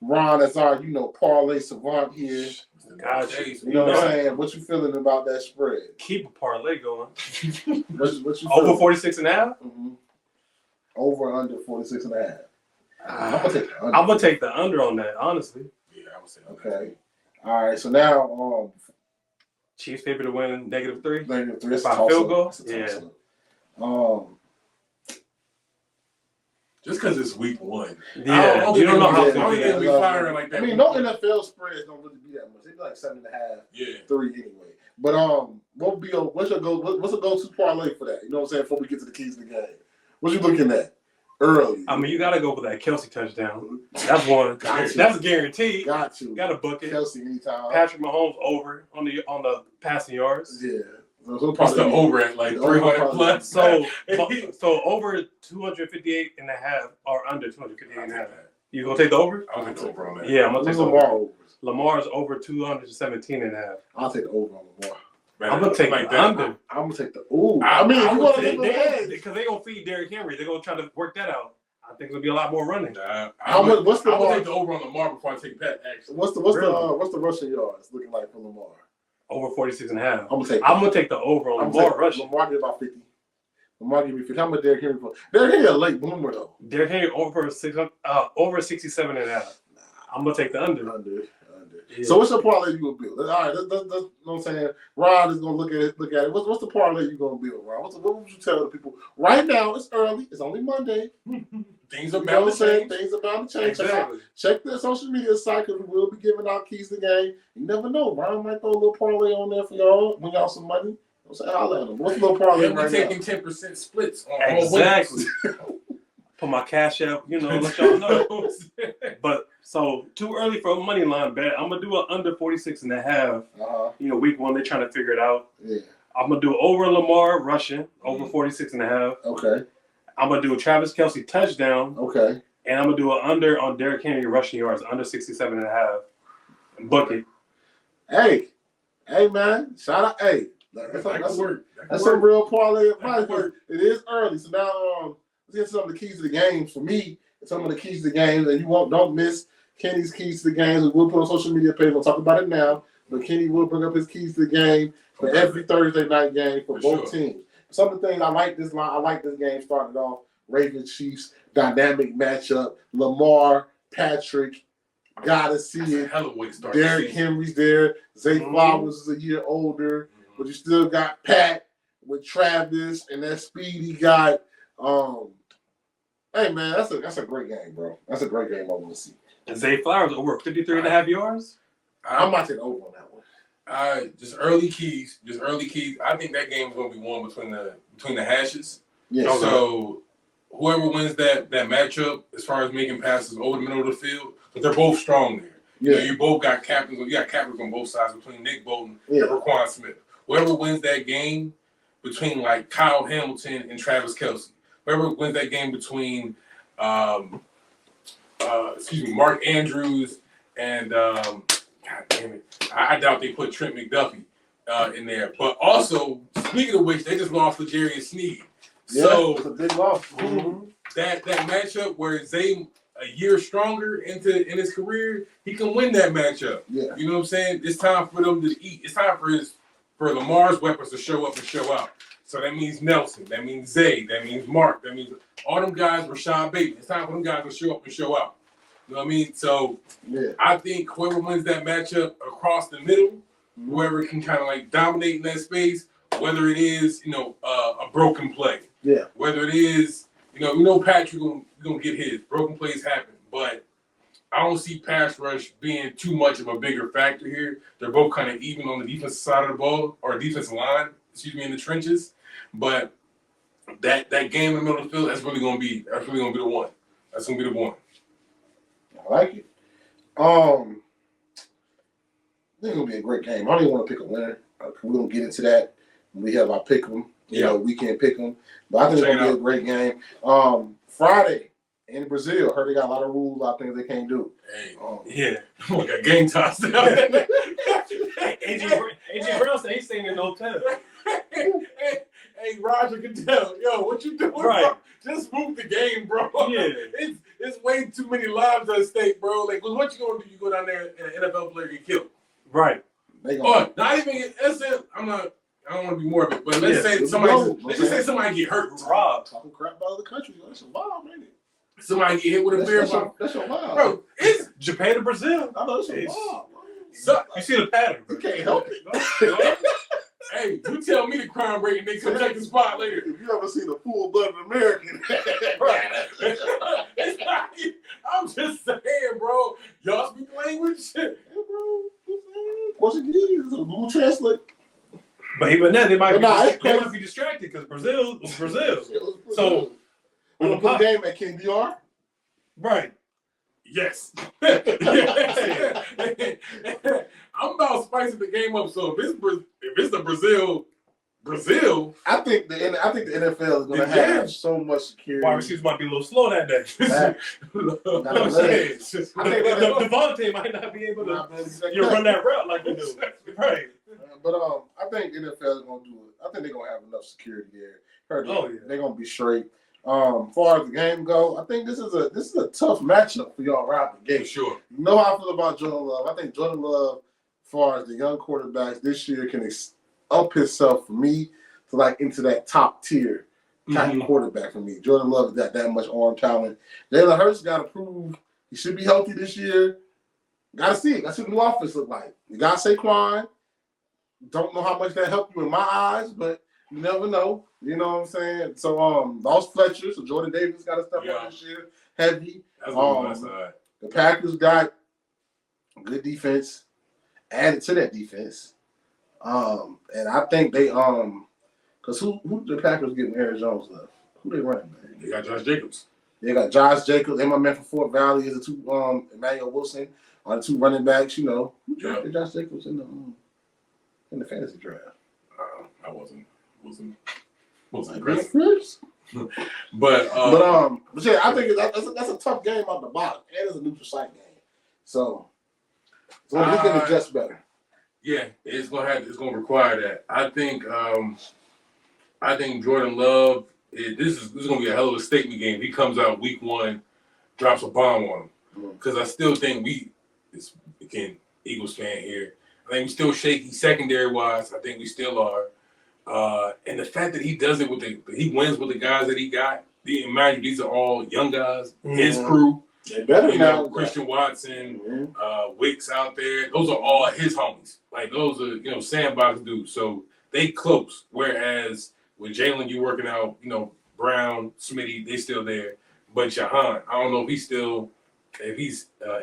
Ron, that's our, parlay savant here. Gotcha. You know what I'm saying? What you feeling about that spread? Keep a parlay going. What you Over 46.5? Mm-hmm. Over under 46.5. I'm gonna take the under on that, honestly. Yeah, I would say okay. All right, so now Chiefs favorite to win -3. -3 By field goal? Yeah. just because it's week one. Yeah, you don't know how it's going to be. Firing like that. I mean, no NFL spreads don't really be that much. They be like 7.5, 3 anyway. But what's a go-to parlay for that? You know what I'm saying? Before we get to the keys of the game, what you looking at early? I mean, you got to go for that Kelsey touchdown. That's one. That's guaranteed. Got you. Got to book it. Kelsey anytime. Patrick Mahomes over on the passing yards. Yeah. What's the over at like 300 plus? So over 258.5 or under 258.5. You gonna take the over? I'll take the over on that. Yeah, I'm gonna take the Lamar over. Lamar's over 217.5. I'll take the over on Lamar. Man, I'm gonna take like the under. I'm gonna take the ooh. I mean, if you want to because they're gonna feed Derrick Henry. They're gonna try to work that out. I think it'll be a lot more running. How much? What's the? I would take the over on Lamar before I take Pat. Actually, what's the rushing yards looking like for Lamar? Over 46.5. I'm gonna take the over on Lamar rushing. Lamar get about 50. Lamar give me 50. How much Derrick Henry for? Derrick Henry a late bloomer though. Derrick Henry over 67.5. I'm gonna take the under. Yeah. So what's the parlay you gonna build? All right, that's you know what I'm saying. Ron is gonna look at it. What's the parlay you gonna build, Ron? What would you tell the people? Right now, it's early. It's only Monday. Things are about to change. Things are about to change. Exactly. Check the social media site because we will be giving out keys to the game. You never know. Ron might throw a little parlay on there for y'all. Win y'all some money. I'm saying, holla at them. What's the little parlay We're right taking now? 10% splits on Exactly. Put my cash out, let y'all know. But so too early for a money line bet. I'm gonna do an under 46.5. Week 1 they're trying to figure it out. Yeah. I'm gonna do over Lamar rushing over 46.5. Okay. I'm gonna do a Travis Kelce touchdown. Okay. And I'm gonna do an under on Derrick Henry rushing yards under 67.5. Book it. Hey, man, shout out. Hey, that's some real parlay advice. It is early, so now let's get some of the keys to the games for me. Some of the keys to the games, and don't miss Kenny's keys to the games. We will put on social media page. We'll talk about it now, but Kenny will bring up his keys to the game for every Thursday night game for both teams. Some of the things I like this line. I like this game started off. Ravens Chiefs dynamic matchup. Lamar Patrick. Gotta see it. Derrick Henry's there. Zay Flowers is a year older, but you still got Pat with Travis and that speed he got. Hey man, that's a great game, bro. That's a great game I want to see. And Zay Flowers over 53.5 yards. I'm about to take over on that one. Just early keys. I think that game is going to be won between the hashes. Yeah. So whoever wins that matchup, as far as making passes over the middle of the field, but they're both strong there. Yeah. You both got captains. You got captains on both sides between Nick Bolton and Raquan Smith. Whoever wins that game between like Kyle Hamilton and Travis Kelce. Whoever wins that game between, Mark Andrews and God damn it, I doubt they put Trent McDuffie in there. But also, speaking of which, they just lost L'Jarius Sneed. Yeah, so it's a big loss. That matchup where Zay a year stronger in his career, he can win that matchup. Yeah. You know what I'm saying? It's time for them to eat. It's time for Lamar's weapons to show up and show out. So that means Nelson, that means Zay, that means Mark, that means all them guys, Rashad Bateman. It's time for them guys to show up and show out. You know what I mean? So I think whoever wins that matchup across the middle, whoever can kind of like dominate in that space, whether it is, a broken play. Yeah. Whether it is, Patrick gonna get his. Broken plays happen. But I don't see pass rush being too much of a bigger factor here. They're both kind of even on the defensive side of the ball, or defensive line, in the trenches. But that game in the middle of the field, that's really gonna be the one. That's gonna be the one. I like it. I think it's gonna be a great game. I don't even want to pick a winner. We're gonna get into that when we have our pick 'em. We can't pick them. But I think it's gonna be a great game. Friday in Brazil, heard they got a lot of rules, a lot of things they can't do. Hey, got game tossed out. AJ Brown said he's staying in the hotel. Hey, Roger Goodell, what you doing, bro? Just move the game, bro. Yeah. It's way too many lives at stake, bro. Like, what you gonna do? You go down there and an NFL player get killed. Right. Not even. I don't want to be morbid, but let's say somebody get hurt, robbed, talking crap about other countries. That's a wild, man. Somebody get hit with a beer bomb. That's your wild, bro. It's Japan to Brazil. I know it's wild. So, you see the pattern. You can't help it. Hey, you tell me the crime rate and they come check the spot later. If you ever seen a full-blooded American, I'm just saying, bro. Y'all speak language? Yeah, bro. Portuguese is a Google Translate. But even then, they might be distracted because Brazil is Brazil. So, we're going to put a game at King DR? Right. Yes. I'm about spicing the game up. So if it's the Brazil, I think the NFL is going to have so much security. Wide receivers might be a little slow that day. I think Devontae might not be able to run that route like they do. Right. But I think NFL is going to do it. I think they're going to have enough security there. They're going to be straight. far as the game go, I think this is a tough matchup for y'all right out the gate. Sure. You know how I feel about Jordan Love. I think Jordan Love, as far as the young quarterbacks this year, can up himself for me to like into that top tier type of quarterback for me. Jordan Love got that much arm talent. Jalen Hurts got to prove he should be healthy this year. Got to see it. Got to see what the new offense look like. You got Saquon. Don't know how much that helped you in my eyes, but you never know. You know what I'm saying? So lost Fletcher, so Jordan Davis got to step up this year. Heavy. That's on my side. The Packers got good defense, added to that defense. And I think they because who the Packers getting Aaron Jones left? Who they running back? They got Josh Jacobs. They got Josh Jacobs. And my man from Fort Valley is the two Emmanuel Wilson are the two running backs. You know, who drafted Josh Jacobs in the fantasy draft? I wasn't aggressive. But yeah, I think that's a tough game on the bottom, and it's a neutral site game, so he's gonna adjust better. Yeah, it's gonna require that. I think Jordan Love. This is gonna be a hell of a statement game. He comes out week 1, drops a bomb on him, because I still think Eagles fan here. I think we still shaky secondary wise. I think we still are. And the fact that he does it he wins with the guys that he got. Imagine these are all young guys, his crew. They better now. Christian Watson, Wicks out there. Those are all his homies. Like those are sandbox dudes. So they close. Whereas with Jalen, you working out. Brown, Smitty, they still there. But Jahan, I don't know if he's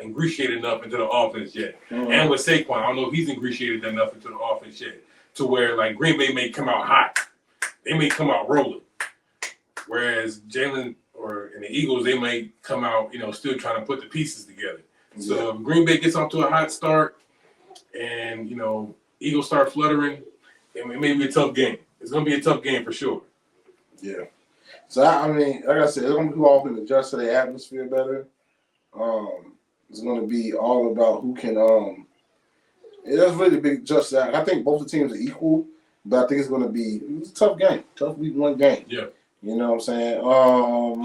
ingratiated enough into the offense yet. And with Saquon, I don't know if he's ingratiated enough into the offense yet. To where like Green Bay may come out hot, they may come out rolling, whereas Jalen and the Eagles they may come out still trying to put the pieces together. So if Green Bay gets off to a hot start, and Eagles start fluttering, it may be a tough game. It's gonna be a tough game for sure. Yeah. So I mean, like I said, it's gonna be who all can adjust to the atmosphere better. It's gonna be all about who can That's really big just I think both the teams are equal, but I think it's a tough game. Tough week 1 game. Yeah. You know what I'm saying?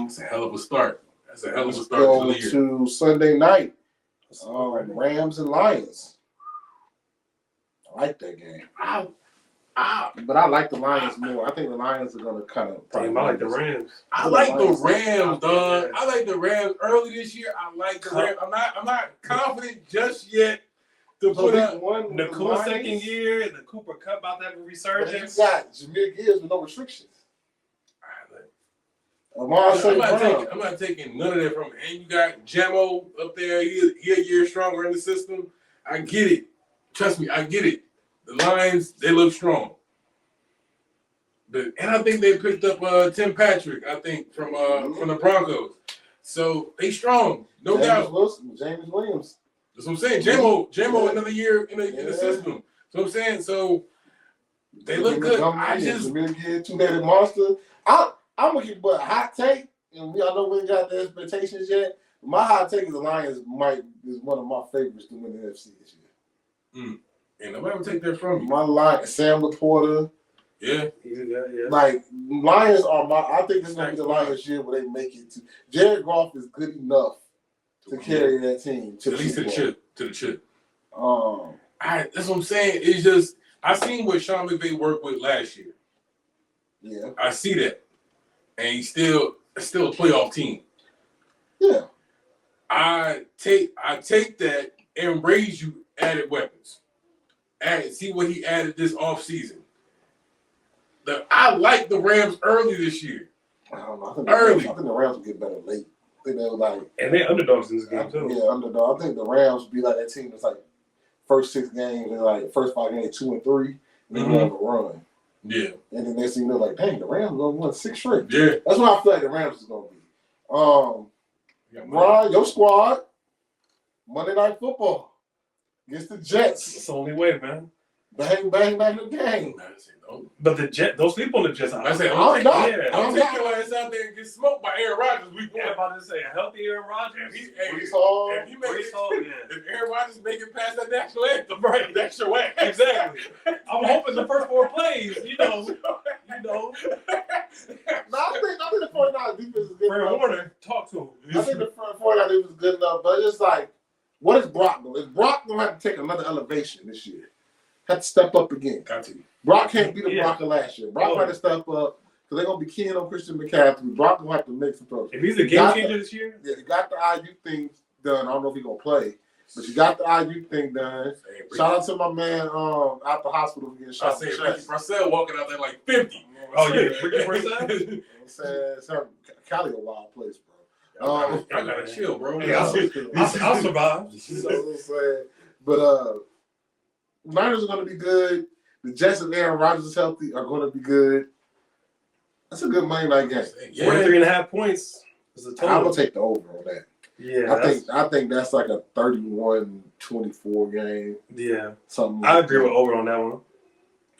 It's a hell of a start. That's a hell of a start go to the year. To Sunday night. Rams and Lions. I like that game. But I like the Lions more. I think the Lions are gonna kind of I like the Rams. I like the Rams, dog. I like the Rams early this year. I like the Rams. I'm not confident just yet. To put up the cool second year, the Cooper Cup about to have a resurgence. You got Jameer Gibbs with no restrictions. I'm not taking none of that from him. And you got Jamo up there. He a year stronger in the system. I get it. Trust me, I get it. The Lions, they look strong. And I think they picked up Tim Patrick, I think, from the Broncos. So they strong. No doubt. James Williams. That's what I'm saying. Jamo another year in the system. So I'm saying, so they look good. I just two-headed monster. I'm gonna keep a hot take, and I know we ain't got the expectations yet. My hot take is the Lions is one of my favorites to win the NFC this year. And nobody would take that from me. My line, Sam Laporta. Yeah. Like Lions are I think it's gonna be the Lions year where they make it to. Jared Goff is good enough to carry that team at least to the chip. That's what I'm saying. It's just I seen what Sean McVay worked with last year. Yeah, I see that, and he's still a playoff team. Yeah, I take that and raise you added weapons. See what he added this offseason. I like the Rams early this year. I don't know. I think the Rams will get better late. I think they were and they're underdogs in this game too. Yeah, underdog. I think the Rams will be like that team that's like first 6 games and like first 5 games 2 and 3, and then they have a run. Yeah. And then they seem to like, dang, the Rams are gonna win 6 straight. Yeah. That's what I feel like the Rams is gonna be. Ron, your squad, Monday Night Football against the Jets. It's the only way, man. Bang, bang, bang the game. But don't sleep on the Jets. I said, don't take your ass out there and get smoked by Aaron Rodgers week 1. I'm about to say, a healthy Aaron Rodgers. If Aaron Rodgers make it past that national anthem, right? That's your way. Exactly. I'm hoping the first 4 plays, I think the 49ers defense is good Fred enough. Warner, talk to him. I think the 49ers defense is good enough, but it's like, what is Brock doing? Is Brock going to have to take another elevation this year? Have to step up again. Got to. Brock can't be the Brock of last year. Brock had to step up because they're going to be keying on Christian McCaffrey. Brock going to have to make some throws. If he's a game changer this year? Yeah, he got the IU thing done. I don't know if he's going to play, but you got the IU thing done. Shout out to my man out the hospital getting shot. I said Ricky Purcell walking out there like 50. Oh, yeah, Ricky Purcell? I'm saying, Cali a wild place, bro. Y'all gotta chill, bro. Hey, I'll survive. So I'm saying. But Niners are going to be good. The Jets and Aaron Rodgers is healthy are going to be good. That's a good Monday night game. Yeah. 43.5 points is the total. I'm going to take the over on that. Yeah, I think that's like a 31-24 game. Yeah. Something. I agree with over on that one.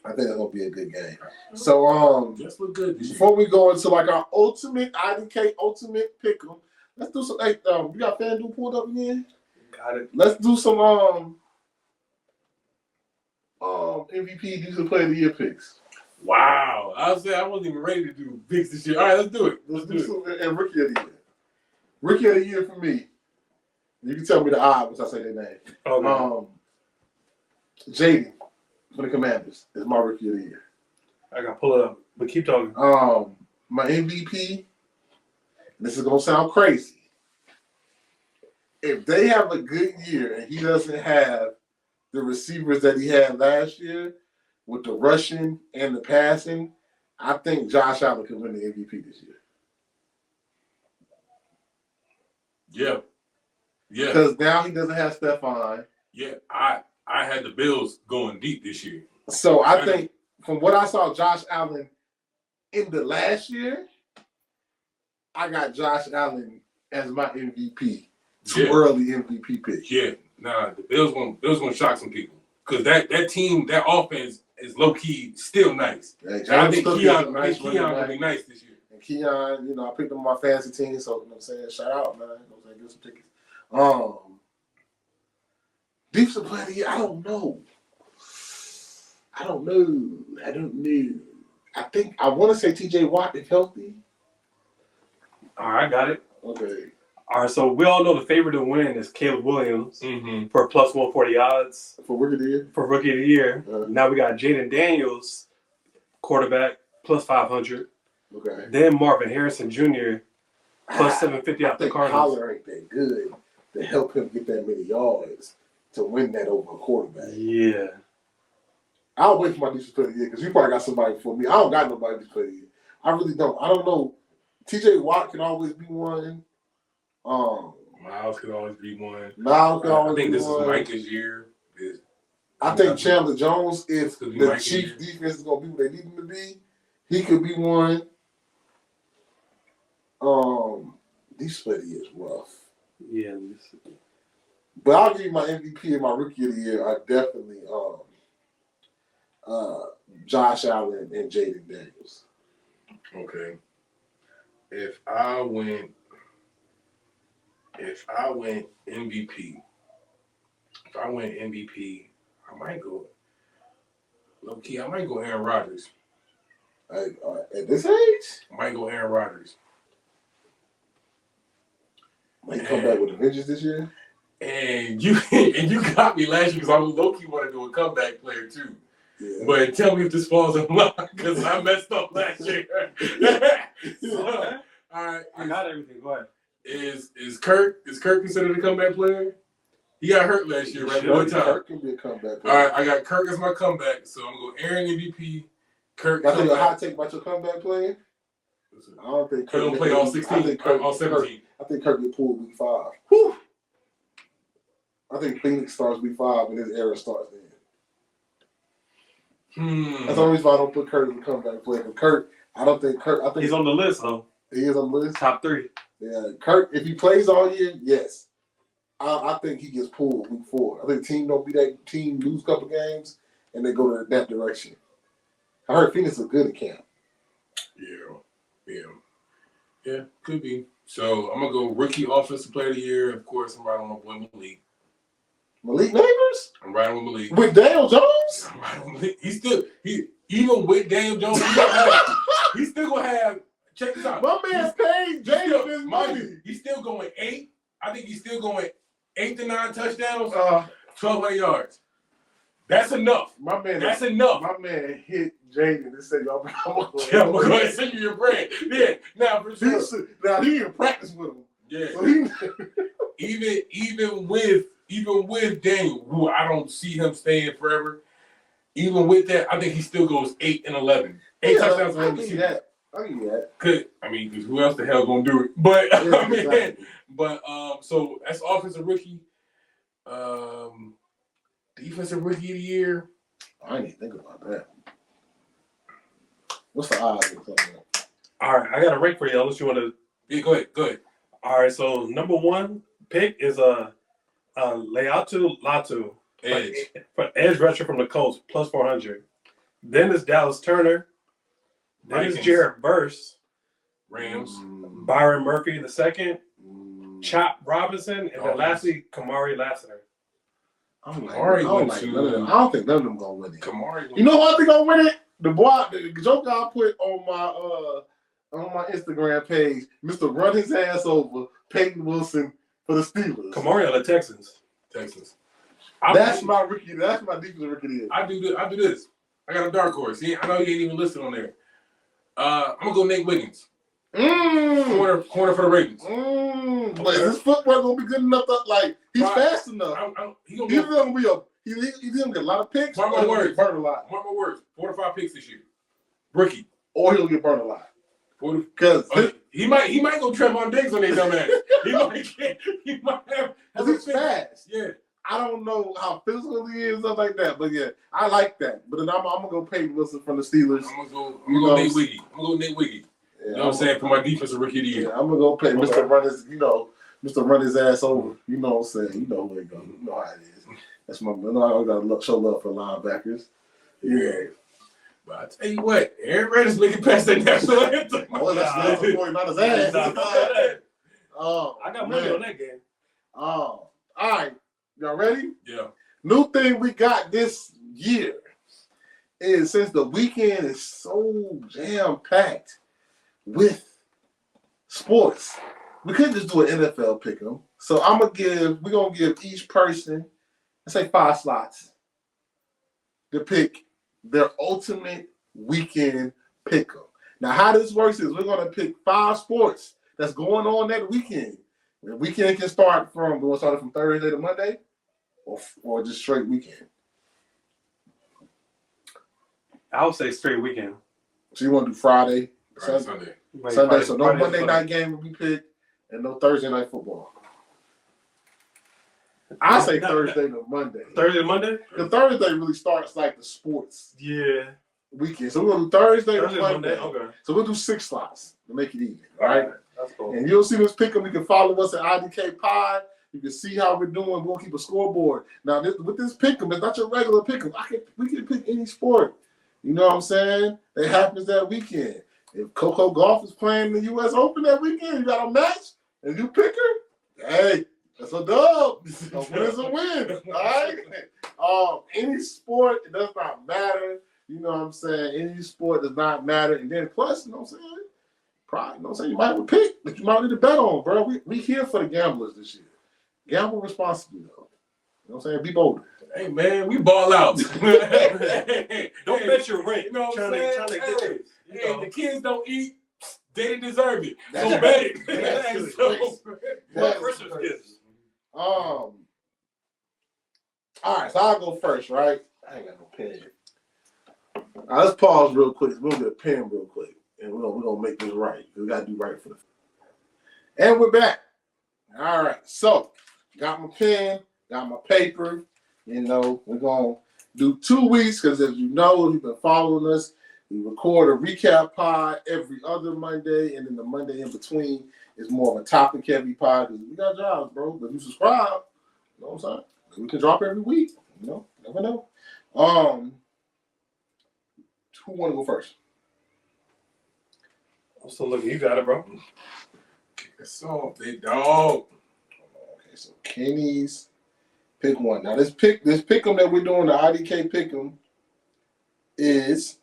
I think that's going to be a good game. So Just look good. before we go into like our ultimate IDK ultimate pick'em, let's do some. Hey, you got FanDuel pulled up again? Got it. Let's do some MVP Defensive Player of the Year picks. Wow. I was saying I wasn't even ready to do picks this year. All right, let's do it. Let's do some and Rookie of the Year. Rookie of the Year for me. You can tell me the odds once I say their name. Okay. Jaden for the Commanders is my Rookie of the Year. I got to pull it up, but keep talking. My MVP. This is gonna sound crazy. If they have a good year and he doesn't have the receivers that he had last year with the rushing and the passing, I think Josh Allen could win the MVP this year. Yeah. Yeah. Because now he doesn't have Stephon. Yeah. I had the Bills going deep this year. So I think from what I saw Josh Allen in the last year, I got Josh Allen as my MVP. Too early MVP pick. Yeah. Nah, the Bills gonna shock some people. Because that team, that offense is low key still nice. Yeah, I think Keon gonna be nice this year. And Keon, I picked him on my fantasy team, so what I'm saying, shout out, man. Get some tickets. Defensive Player of the Year, I don't know. I don't know. I want to say TJ Watt if healthy. All right, got it. Okay. All right, so we all know the favorite to win is Caleb Williams for plus 140 odds. For Rookie of the Year? For Rookie of the Year. Now we got Jaden Daniels, quarterback, plus 500. Okay. Then Marvin Harrison Jr., plus 750 out the Cardinals. Holler ain't that good to help him get that many yards to win that over a quarterback. Yeah. I'll wait for my defensive player of the year because you probably got somebody for me. I don't got nobody defensive player of the year. I really don't. I don't know. TJ Watt can always be one. Miles could always be one. Miles can always I think be this one. is Micah's year. I think Chandler Jones, if the Micah's Chiefs year. defense is gonna be what they need him to be, he could be one. Defensive player of the year is rough. Yeah. But I'll give you my MVP and my Rookie of the Year are definitely Josh Allen and Jaden Daniels. Okay. If I went MVP, I might go low key. I might go Aaron Rodgers. At this age, I might go Aaron Rodgers. might come back with a vengeance this year. And you got me last year because I low key want to do a comeback player too. Yeah. But tell me if this falls in line because I messed up last year. So, all right, I got everything. Go ahead. Is Kirk considered a comeback player? He got hurt last year, right? One time. Kirk can be a comeback player. All right, I got Kirk as my comeback, so I'm gonna go Aaron MVP. Kirk. I think a hot take about your comeback player. I don't think He Kirk don't play all 16, all 17. I think Kirk get pulled week 5. Whew. I think Phoenix starts week 5 and his era starts then. That's the only reason why I don't put Kirk as a comeback player. Because I think He's on the list, though. He is on the list. Top 3. Yeah, Kirk, if he plays all year, yes. I think he gets pulled week 4. I think team lose a couple games and they go to that direction. I heard Phoenix is good at camp. Yeah, could be. So I'm gonna go rookie offensive player of the year. Of course, I'm riding with my boy Malik. Malik Neighbors? I'm riding with Malik. With Daniel Jones? I'm riding with Malik. Even with Daniel Jones, he got He's still gonna have. Check this out. My man paid Jaden his money. He's still going 8. I think he's still going 8 to 9 touchdowns, 1,200 yards. That's enough. That's enough. My man hit Jaden and said, "Y'all, I'm gonna go ahead and send you your bread." Yeah. Now for sure. Now he in practice with him. Yeah. So he, even with Daniel, who I don't see him staying forever. Even with that, I think he still goes 8 and 11. 8 touchdowns I give you that. Because who else the hell gonna do it? But yeah, exactly. So that's offensive rookie. Defensive rookie of the year. I didn't even think about that. What's the odds of something? All right, I got a rank for you. Unless you want to. Yeah, go ahead. All right, so number 1 pick is Leatu Latu, edge rusher from the Colts, plus 400. Then is Dallas Turner. Then is Jared Verse, Rams. Byron Murphy II, Chop Robinson, and then lastly Kamari Lassiter. I don't think none of them gonna win it. Kamari. You know what I think gonna win it? The joke I put on my Instagram page, Mr. Run His Ass Over, Peyton Wilson for the Steelers. Kamari on the Texans. That's my rookie. That's my defensive rookie. I do this. I got a dark horse. I know you ain't even listed on there. I'm gonna go Nate Wiggins. Corner for the Ravens. But is his footwork gonna be good enough? He's fast enough. He's gonna get a lot of picks. Mark my words. Burn a lot. 4 to 5 picks this year. Rookie. Or he'll get burned a lot. Because he might go Trevon Diggs on their dumb ass. He might have. He's fast. Yeah. I don't know how physical he is, stuff like that. But yeah, I like that. But then I'm gonna go Peyton Wilson from the Steelers. I'm gonna go Nate Wiggy. Yeah, you know what I'm saying? For my defensive rookie of the year. Yeah, I'm gonna go pay Mr. Run His Ass Over. You know what I'm saying? You know where it goes. You know how it is. That's my. I gotta show love for linebackers. Yeah. But I tell you what, Aaron Rodgers making past that national anthem. Well, that's not his ass. Oh, I got money on that game. Oh, all right. Y'all ready? Yeah. New thing we got this year is since the weekend is so jam-packed with sports, we couldn't just do an NFL pick'em. So we're gonna give each person, let's say 5 slots, to pick their ultimate weekend pick'em. Now, how this works is we're gonna pick 5 sports that's going on that weekend. The weekend can start from Thursday to Monday, or just straight weekend. I would say straight weekend. So you want to do Friday, Sunday. Sunday. So no Monday night game will be picked, and no Thursday night football. I say Thursday to Monday. Thursday to Monday? Because Thursday really starts like the sports weekend. So we're going to do Thursday to Monday. Okay. So we'll do 6 slots to make it even. All right? That's cool. And you'll see this pick up. You can follow us at IDK Pod. You can see how we're doing. We'll keep a scoreboard. Now, with this pick 'em, it's not your regular pick 'em. We can pick any sport. You know what I'm saying? It happens that weekend. If Coco Golf is playing the U.S. Open that weekend, you got a match, and you pick her, hey, that's a dub. A win is a win. All right? Any sport, it does not matter. You know what I'm saying? Any sport does not matter. And then plus, you know what I'm saying? Probably, you know what I'm saying? You might have a pick that you might need to bet on, bro. We here for the gamblers this year. Gamble responsibly, though. You know what I'm saying? Be bolder. Hey, man, we ball out. Don't bet your rent. You know what I'm saying? Trying to get this. Hey, the kids don't eat. They didn't deserve it. So bet it. What Christmas gifts? All right, so I'll go first, right? I ain't got no pen. All right, let's pause real quick. We're going to get a pen real quick. And we're gonna make this right. We got to do right for the. And we're back. All right, so got my pen, got my paper. You know, we're going to do 2 weeks because, as you know, if you've been following us, we record a recap pod every other Monday, and then the Monday in between is more of a topic-heavy pod because we got jobs, bro. But if you subscribe, you know what I'm saying? We can drop every week. You know, never know. Who want to go first? So look, you got it, bro. It's off, big dog. Okay, so Kenny's pick one. Now this pick'em that we're doing, the IDK pick'em, is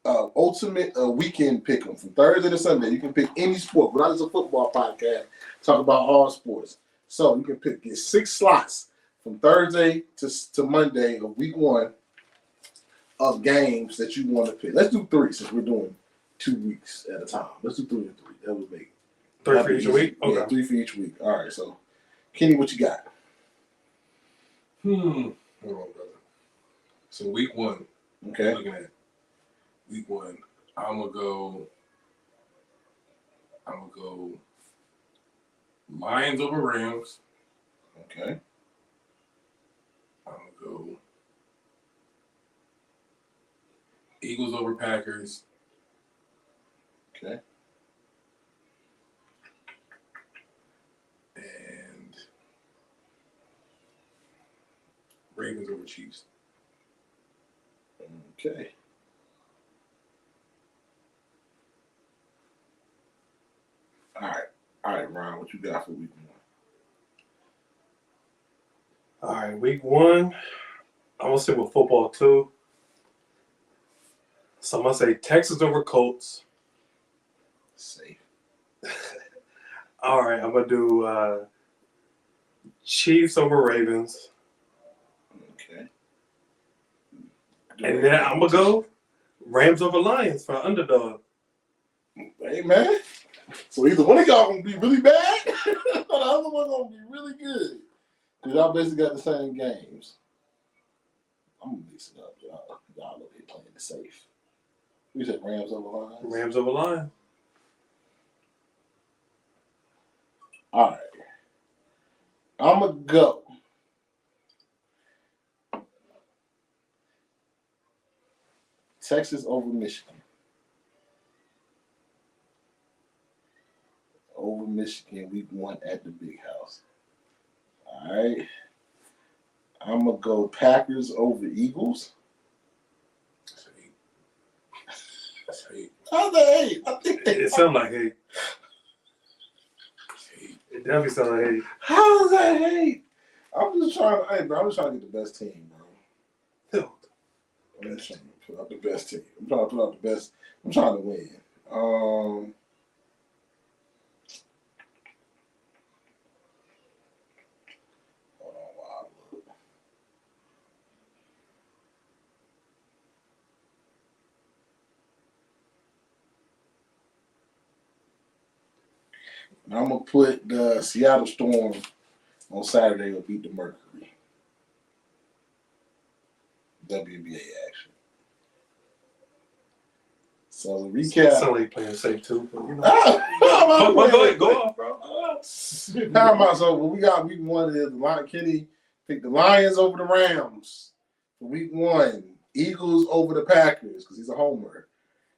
ultimate weekend pick'em from Thursday to Sunday. You can pick any sport, but not just a football podcast. Talk about all sports. So you can get 6 slots from Thursday to Monday of week 1 of games that you want to pick. Let's do 3 since we're doing 2 weeks at a time. Let's do 3 and 3. That would make 3 for each week? Okay. Yeah, 3 for each week. All right, so Kenny, what you got? Hold on, brother. So week 1. Okay. Looking at week 1. I'm gonna go Lions over Rams. Okay. I'm gonna go Eagles over Packers. Okay. And Ravens over Chiefs. Okay. All right, Ron, what you got for week 1? All right, week 1. I'm going to stick with football, too. So I'm going to say Texas over Colts. Safe. All right, I'm going to do Chiefs over Ravens. Okay. And then I'm going to go Rams over Lions for underdog. Hey, man. So either one of y'all going to be really bad or the other one going to be really good. Because y'all basically got the same games. I'm going to mix it up, y'all. Y'all over here playing it safe. You said Rams over Lions? Rams over Lions. All right. I'm going to go. Texas over Michigan. Over Michigan, week 1 at the Big House. All right. I'm going to go Packers over Eagles. That's 8. How's that 8? I think It sounds like hate. It definitely sounds like hate. How's that 8? I'm just trying to, I'm just trying to get the best team, bro. I'm just trying to put out the best team. I'm trying to put out the best. I'm trying to win. Hold on while I look. And I'm gonna put the Seattle Storm on Saturday will beat the Mercury. WBA action. So the recap. Somebody playing safe too, but you know. Go ahead, go off, bro. How about so? What we got week 1 is the Lion Kenny picked the Lions over the Rams for week 1. Eagles over the Packers because he's a homer,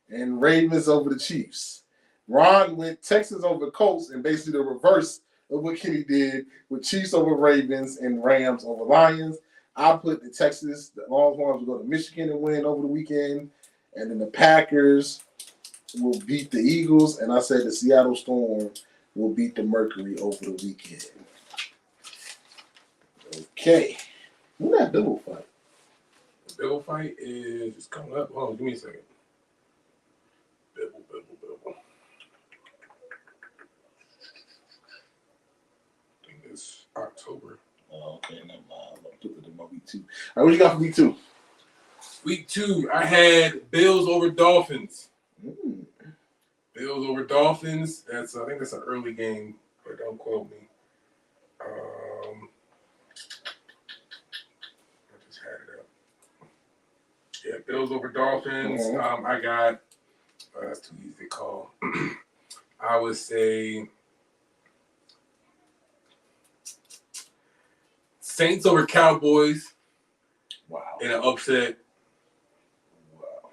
and Ravens over the Chiefs. Ron went Texans over the Colts and basically the reverse of what Kenny did with Chiefs over Ravens and Rams over Lions. I put the Texas, the Longhorns will go to Michigan and win over the weekend. And then the Packers will beat the Eagles. And I said the Seattle Storm will beat the Mercury over the weekend. Okay. Who's that double fight? The double fight is it's coming up. Hold on, give me a second. Bibble. I think it's October. Oh, okay, never mind. I'll put it in my week 2. All right, what you got for week 2? Week 2, I had Bills over Dolphins. Bills over Dolphins. I think that's an early game, but don't quote me. I just had it up. Yeah, Bills over Dolphins. I got. That's too easy to call. I would say Saints over Cowboys. Wow. In an upset. Wow.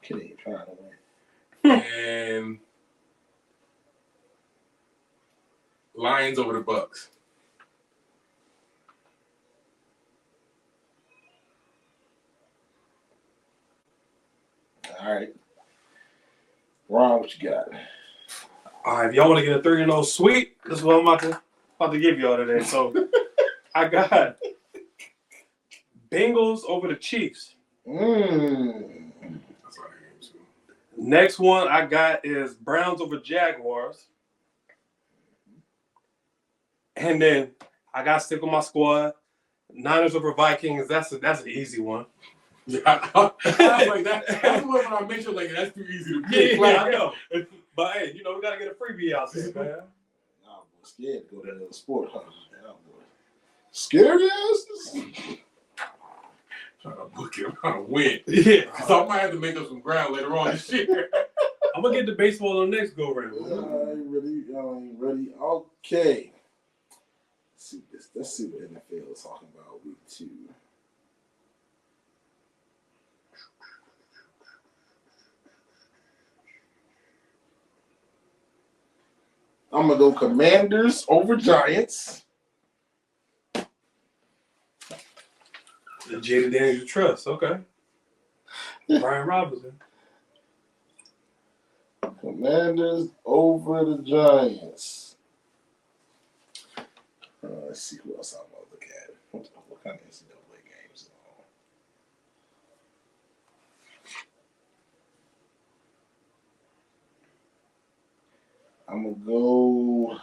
Kenny trying to win. And Lions over the Bucks. All right. Ron, what you got? All right, if y'all want to get a 3-0 sweep, this is what I'm about to give y'all today. So I got Bengals over the Chiefs. That's what I Next one I got is Browns over Jaguars. And then I got to stick with my squad. Niners over Vikings. That's an easy one. Yeah, I was like that. That's the one when I mentioned like that's too easy to pick. Yeah, I know. But hey, we gotta get a freebie out there, man. Nah, boy, scared to go to the sport, huh? Nah, boy. Scary asses. Trying to book it, I'm trying to win. Yeah. So I might have to make up some ground later on this year. I'm gonna get the baseball on the next go round. I ain't ready. Okay. Let's see what NFL is talking about week 2. I'm gonna go Commanders over Giants. The Jaden Daniels trust, okay. Brian Robinson. Commanders over the Giants. Let's see who else I'm gonna look at. What kind of NCAA games are on? I'm gonna go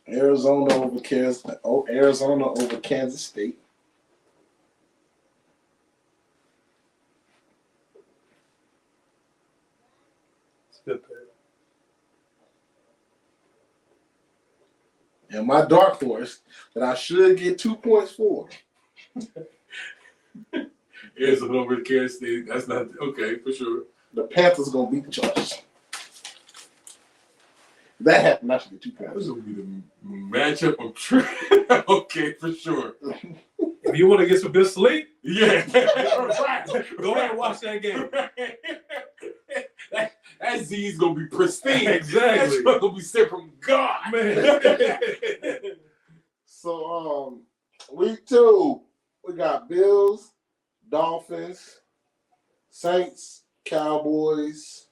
Arizona over Kansas State. It's a good pick. And my dark horse that I should get 2 points for. Arizona over Kansas State. That's not okay for sure. The Panthers gonna beat the Chargers. If that happened, I should get 2 This points. will be the matchup of truth. Okay, for sure. If you want to get some good sleep, Yeah. go ahead and watch that game. That Z's gonna be pristine. Exactly. That's gonna be sent from God, Man. So week 2, we got Bills, Dolphins, Saints, Cowboys,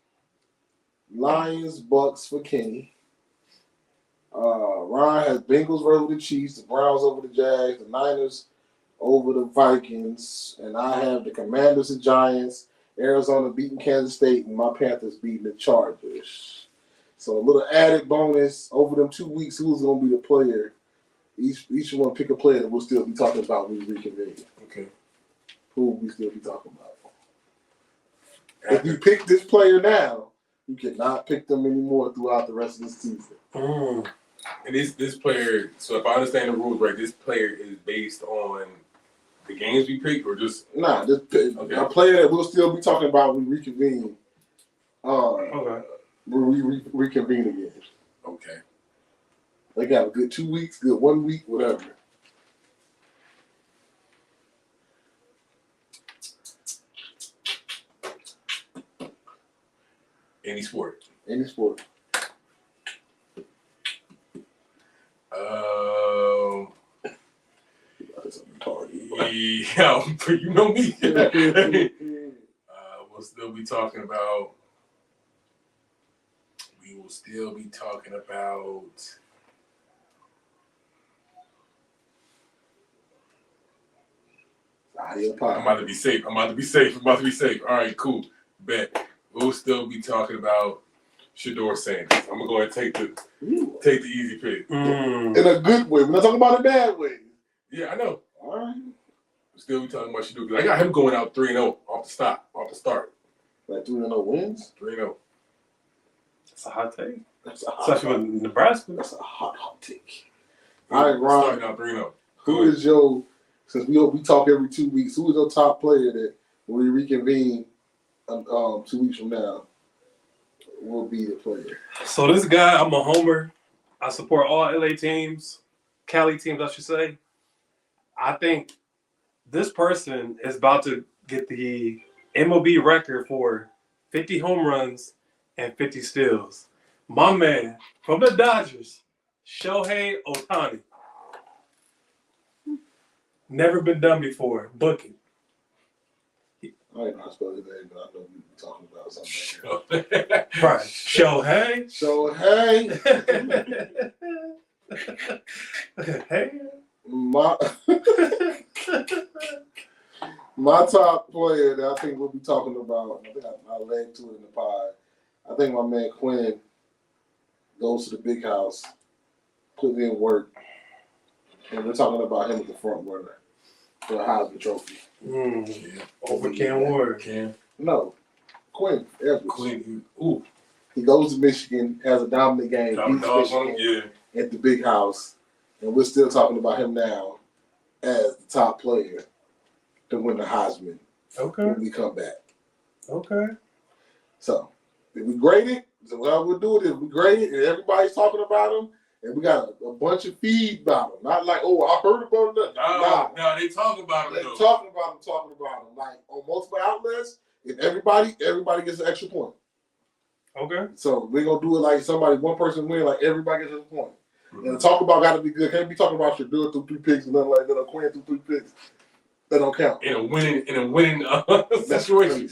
Lions, Bucks for Kenny. Ryan has Bengals over the Chiefs, the Browns over the Jags, the Niners over the Vikings, and I have the Commanders and Giants, Arizona beating Kansas State, and my Panthers beating the Chargers. So a little added bonus over them 2 weeks. Who's going to be the player? Each one pick a player that we'll still be talking about when we reconvene. Okay. Who will we still be talking about? If you pick this player now, you cannot pick them anymore throughout the rest of the season. And this player, so if I understand the rules right, this player is based on the games we picked or just Nah, a player that we'll still be talking about when we reconvene. Okay. When we reconvene again. okay. They got a good 2 weeks, good 1 week, whatever. Any sport. Any sport. Yeah, you know me. We'll still be talking about. We will still be talking about. I'm about to be safe. All right, cool. Bet. We'll still be talking about Shador Sanders. I'm gonna go ahead and take the easy pick. In a good way. We're not talking about a bad way. Yeah, I know. All right. We'll still be talking about Shador. I got him going out 3-0 off the start. Like 3-0 wins? 3-0. That's a hot take. That's a hot Especially with Nebraska. That's a hot take. All right, Ron. Starting out 3-0. Who is your, since we talk every 2 weeks, who is your top player that when we reconvene 2 weeks from now will be the player? So this guy, I'm a homer. I support all LA teams, Cali teams, I should say. I think this person is about to get the MLB record for 50 home runs and 50 steals. My man from the Dodgers, Shohei Ohtani. Never been done before. Booking. I don't know how to spell his name, but I know we were talking about something. Right. Shohei. So, hey. Hey. My top player that I think we'll be talking about, I think I led to it in the pod. I think my man Quinn goes to the big house, put in work, and we're talking about him as the front runner for a Heisman Trophy. Over Cam Ward. No, Quinn Edwards. Quinn, ooh. He goes to Michigan, has a dominant game, beats Michigan at the big house, and we're still talking about him now as the top player to win the Heisman when we come back. Okay. So, if we grade it, so how we'll do it is we grade it, and everybody's talking about him, and we got a bunch of feed about him. Not like, oh, I heard about him. No, they talking about him. They talking about him. Like, on multiple outlets, if everybody gets an extra point. Okay. So, we're going to do it like one person win, like everybody gets a point. And the talk about got to be good. Can't be talking about Shadur through 3 picks and nothing like that, or Quinn through 3 picks. That don't count. In a winning situation.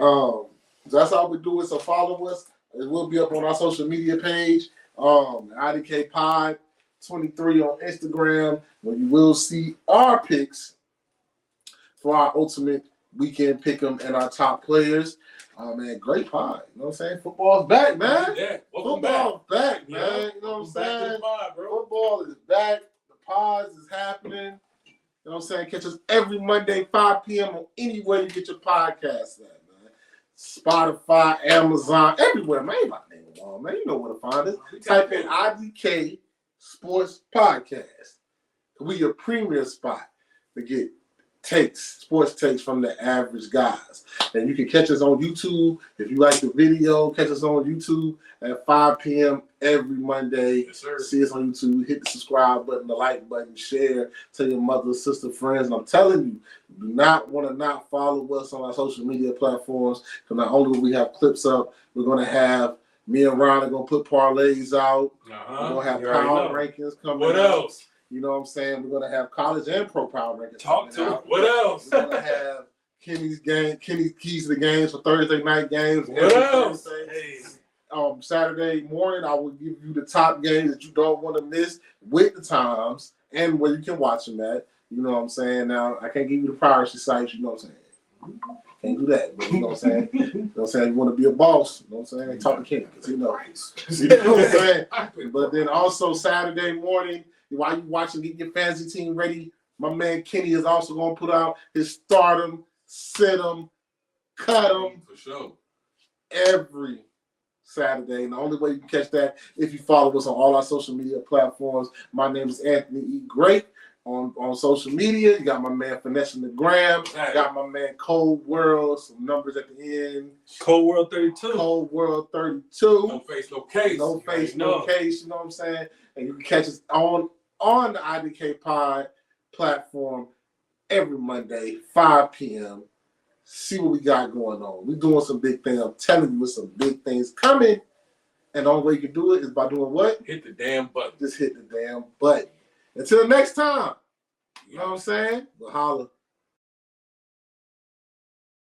So that's how we do it. So follow us. It will be up on our social media page. IDK Pod 23 on Instagram, where you will see our picks for our ultimate weekend pick'em and our top players. Man, great pod. You know what I'm saying? Football's back, man. Yeah, Football's back, man. Yeah. You know what I'm Back to saying? the pod, bro. Football is back. The pods is happening. You know what I'm saying? Catch us every Monday, 5 p.m. on anywhere you get your podcasts at, man. Spotify, Amazon, everywhere, man. Ain't my name on, man. You know where to find us. Type in IDK Sports Podcast. We your premier spot to get sports takes from the average guys. And you can catch us on YouTube. If you like the video, catch us on YouTube at 5 p.m. every Monday. Yes, sir. See us on YouTube. Hit the subscribe button, the like button, share, tell your mother, sister, friends. And I'm telling you, do not want to not follow us on our social media platforms. Because not only will we have clips up, we're going to have me and Ron are going to put parlays out. We're going to have power rankings coming What out. else? You know what I'm saying? We're going to have college and pro power rankings. Talk to it. What else? We're going to have Kenny's keys to the games for Thursday night games. What else? Saturday morning, I will give you the top games that you don't want to miss with the times and where you can watch them at. You know what I'm saying? Now, I can't give you the piracy sites, you know what I'm saying? Can't do that, but you know what I'm saying? You know what I'm saying? You want to be a boss, you know what I'm saying? Talk to Kenny, because he knows. You know what I'm saying? But then also Saturday morning, while you watching, get your fantasy team ready, my man Kenny is also going to put out his start 'em, sit 'em, cut 'em. For sure. Every Saturday. And the only way you can catch that if you follow us on all our social media platforms. My name is Anthony E. Great on social media. You got my man Finessing the Gram. Hey. Got my man Cold World. Some numbers at the end. Cold World 32. Cold World 32. No face, no case. No face, no case. You know what I'm saying? And you can catch us on the IDK Pod platform every Monday, 5 p.m. See what we got going on. We're doing some big things. I'm telling you, there's some big things coming. And the only way you can do it is by doing what? Hit the damn button. Just hit the damn button. Until next time. You know what I'm saying? We'll holla.